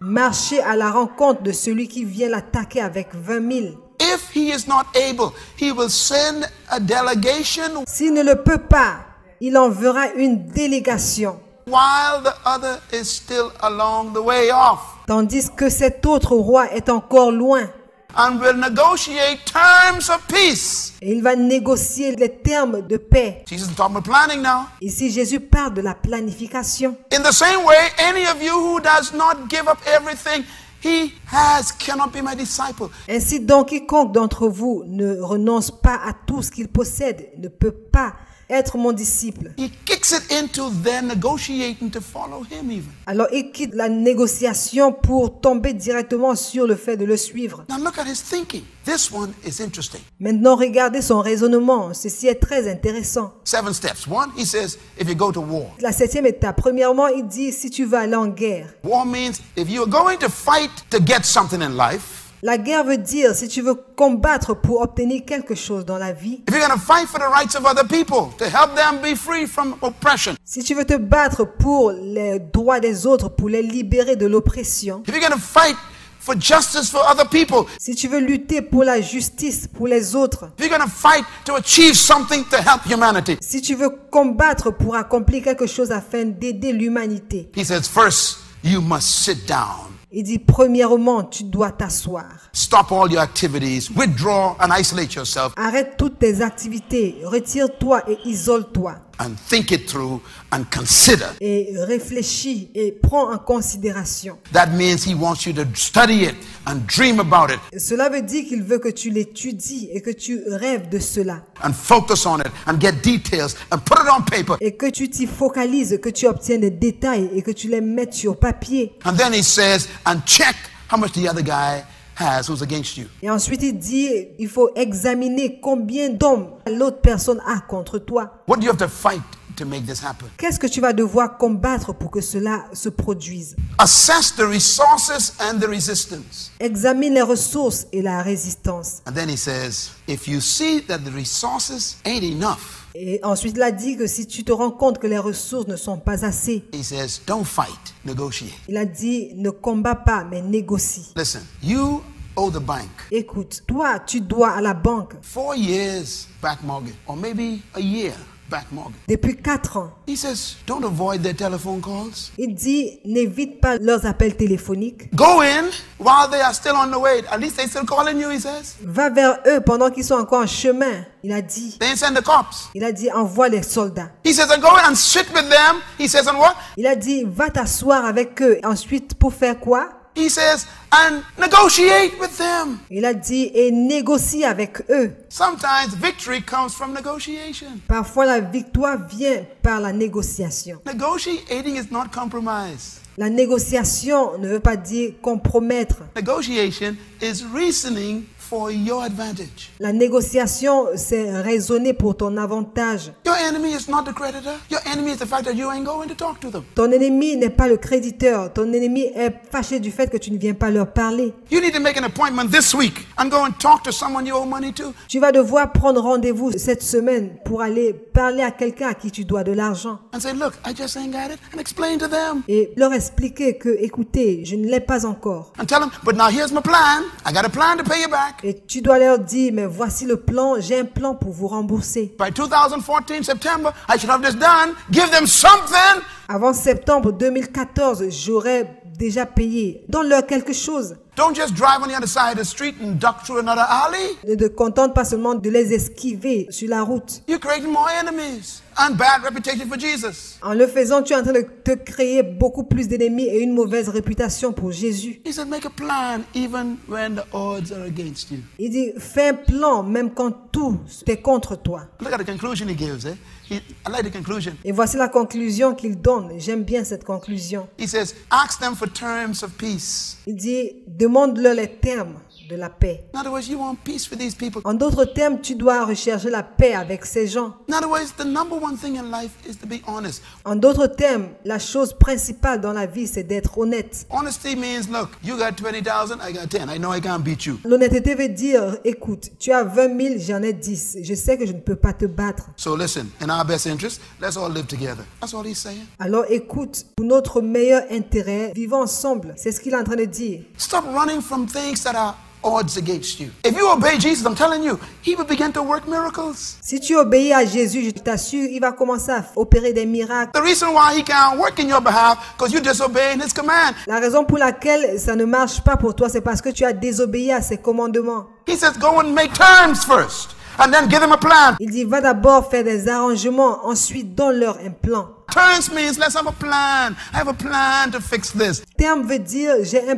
Marcher à la rencontre de celui qui vient l'attaquer avec 20 000. If he is not able, he will send a delegation. S'il ne le peut pas, il enverra une délégation. While the other is still along the way off. Tandis que cet autre roi est encore loin. And will negotiate terms of peace. Et il va négocier les termes de paix. Jesus is talking about planning now. Ici, Jésus parle de la planification. In the same way, any of you who does not give up everything he has cannot be my disciple. Ainsi donc, quiconque d'entre vous ne renonce pas à tout ce qu'il possède ne peut pas être mon disciple. He kicks it into their negotiating to follow him even. Alors il quitte la négociation pour tomber directement sur le fait de le suivre. Now look at his thinking. This one is interesting. Maintenant, regardez son raisonnement. Ceci est très intéressant. 7 steps. One, he says, if you go to war. La 7e étape. Premièrement, il dit, si tu veux aller en guerre. War means if you are going to fight to get something in life. La guerre veut dire, si tu veux combattre pour obtenir quelque chose dans la vie. If you're going to fight for the rights of other people, to help them be free from oppression. Si tu veux te battre pour les droits des autres, pour les libérer de l'oppression. If you're going to fight for justice for other people. Si tu veux lutter pour la justice pour les autres. If you're going to fight to achieve something to help humanity. Si tu veux combattre pour accomplir quelque chose afin d'aider l'humanité. He says, first, you must sit down. Il dit, premièrement, tu dois t'asseoir. Stop all your activities, withdraw and isolate yourself. Arrête toutes tes activités, retire-toi et isole-toi. And think it through and consider. Et réfléchis et prends en considération. That means he wants you to study it and dream about it. Cela veut dire qu'il veut que tu l'étudies et que tu rêves de cela. And focus on it and get details and put it on paper. Et que tu t'y focalises, que tu obtiennes des détails et que tu les mettes sur papier. And then he says, and check how much the other guy has who's against you. Et ensuite il dit, il faut examiner combien d'hommes l'autre personne a contre toi. What do you have to fight to make this happen? Qu'est-ce que tu vas devoir combattre pour que cela se produise? Assess the resources and the resistance. Examine les ressources et la résistance. And then he says, if you see that the resources ain't enough. Et ensuite, il a dit que si tu te rends compte que les ressources ne sont pas assez, he says, don't fight, negotiate. Il a dit, ne combat pas, mais négocie. Listen, you owe the bank. Écoute, toi, tu dois à la banque 4 years back mortgage, or maybe a year back mortgage. depuis 4 ans. He says, don't avoid their telephone calls. Il dit, n'évite pas leurs appels téléphoniques. Go in while they are still on the way. At least they're still calling you, he says. Va vers eux pendant qu'ils sont encore en chemin. Il a dit. They ain't send the cops. Il a dit, envoie les soldats. He says, and go in and sit with them. He says, and what? Il a dit, va t'asseoir avec eux. Ensuite, pour faire quoi? He says, and negotiate with them. Il a dit, et négocie avec eux. Sometimes victory comes from negotiation. Parfois, la victoire vient par la négociation. Negotiating is not compromise. La négociation ne veut pas dire compromettre. Negotiation is reasoning for your advantage. La négociation, c'est raisonner pour ton avantage. Your enemy is not the creditor. Your enemy is the fact that you ain't going to talk to them. Ton ennemi n'est pas le créditeur. Ton ennemi est fâché du fait que tu ne viens pas leur parler. You need to make an appointment this week and go and talk to someone you owe money to. Tu vas devoir prendre rendez-vous cette semaine pour aller parler à quelqu'un à qui tu dois de l'argent. And say, look, I just ain't got it. And explain to them. Et leur expliquer que, écoutez, je ne l'ai pas encore. And tell them, but now here's my plan. I got a plan to pay you back. Et tu dois leur dire, mais voici le plan, j'ai un plan pour vous rembourser. By 2014 September, I should have this done. Give them something. Avant septembre 2014, j'aurais déjà payé. Donne-leur quelque chose. Don't just drive on the other side of the street and duck through another alley. Ne te contente pas seulement de les esquiver sur la route. You're creating more enemies and bad reputation for Jesus. En le faisant, tu es en train de te créer beaucoup plus d'ennemis et une mauvaise réputation pour Jésus. He said, make a plan even when the odds are against you. Il dit, fais un plan même quand tout est contre toi. Look at the conclusion he gives. I like the conclusion. Et voici la conclusion qu'il donne. J'aime bien cette conclusion. He says, ask them for terms of peace. Il dit, demande-leur les termes de la paix. In other words, you want peace for these people. En d'autres termes, tu dois rechercher la paix avec ces gens. In other words, the number one thing in life is to be honest. En d'autres termes, la chose principale dans la vie, c'est d'être honnête. Honesty means, look, you got 20,000, I got 10. I know I can't beat you. L'honnêteté veut dire, écoute, tu as 20 000, j'en ai 10. Je sais que je ne peux pas te battre. So listen, in our best interest, let's all live together. That's all he's saying. Alors écoute, pour notre meilleur intérêt, vivons ensemble. C'est ce qu'il est en train de dire. Stop running from things that are odds against you. If you obey Jesus, I'm telling you, he will begin to work miracles. Si tu obéis à Jésus, je t'assure, il va commencer à opérer des miracles. The reason why he can't work in your behalf, because you're disobeying his command. La raison pour laquelle ça ne marche pas pour toi, c'est parce que tu as désobéi à ses commandements. He says, go and make terms first, and then give them a plan. Il dit, va d'abord faire des arrangements, ensuite donne-leur un plan. Terms means let's have a plan. I have a plan to fix this. Terme veut dire, j'ai un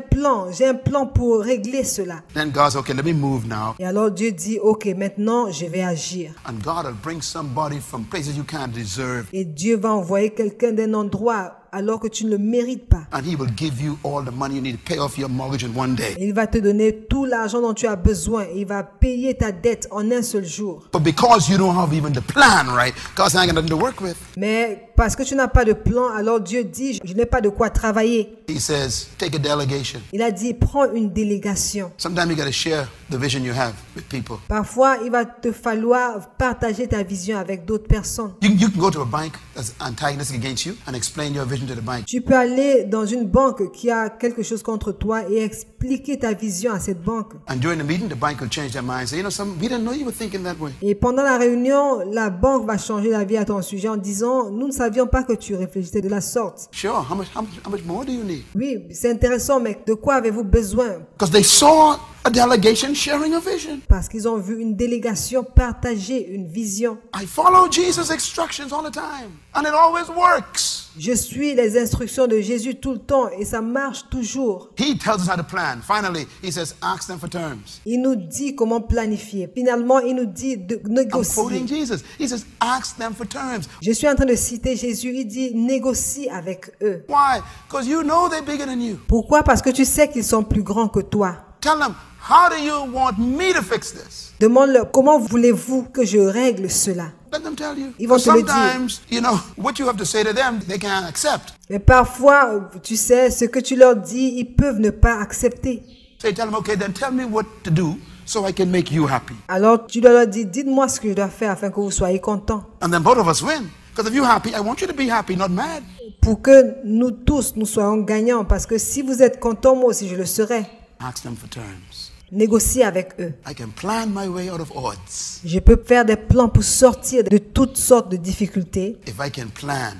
plan pour régler cela. Then God's okay, let me move now. Et alors Dieu dit, ok, maintenant je vais agir. And God will bring somebody from places you can't deserve. Et Dieu va envoyer quelqu'un d'un endroit alors que tu ne le mérites pas. And he will give you all the money you need to pay off your mortgage in one day. Il va te donner tout l'argent dont tu as besoin. Il va payer ta dette en un seul jour. But because you don't have even the plan right, God's not going to work with. Mais parce que tu n'as pas de plan, alors Dieu dit, je n'ai pas de quoi travailler. He says, take a delegation. Il a dit, prends une délégation. Sometimes you got to share the vision you have with people. Parfois, il va te falloir partager ta vision avec d'autres personnes. You can go to a bank that's antagonistic against you and explain your vision to the bank. Tu peux aller dans une banque qui a quelque chose contre toi et expliquer ta vision à cette banque. And during the meeting, the bank will change their mind. Say, you know, we didn't know you were thinking that way. Et pendant la réunion, la banque va changer l'avis à ton sujet en disant, nous ne savions pas que tu réfléchissais de la sorte. Sure, how much more do you need? Oui, c'est intéressant, mais de quoi avez-vous besoin? Because they saw a delegation sharing a vision. Parce qu'ils ont vu une délégation partager une vision. I follow Jesus' instructions all the time, and it always works. Je suis les instructions de Jésus tout le temps et ça marche toujours. He tells us how to plan. Finally, he says, ask them for terms. Il nous dit comment planifier. Finalement, il nous dit de I'm quoting négocier. Jesus. He says, ask them for terms. Je suis en train de citer Jésus. Il dit négocie avec eux. Why? Because you know they're bigger than you. Pourquoi? Parce que tu sais qu'ils sont plus grands que toi. Tell them, how do you want me to fix this? Demande-leur comment voulez-vous que je règle cela. Let them tell you. Ils vont te le dire. Sometimes, you know, what you have to say to them, they can't accept. Mais parfois, tu sais, ce que tu leur dis, ils peuvent ne pas accepter. So you tell them, okay, then tell me what to do so I can make you happy. Alors tu dois leur dire, dites-moi ce que je dois faire afin que vous soyez contents. And then both of us win. Because if you're happy, I want you to be happy, not mad. Pour que nous tous, nous soyons gagnants. Parce que si vous êtes contents, moi aussi je le serai. Ask them for terms. Négocier avec eux. I can plan my way out of odds Je peux faire des plans pour sortir de toutes sortes de difficultés if I can plan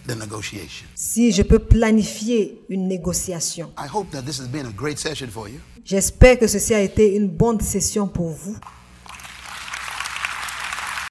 the negotiation. si je peux planifier une négociation. I hope that this has been a great session for you. J'espère que ceci a été une bonne session pour vous.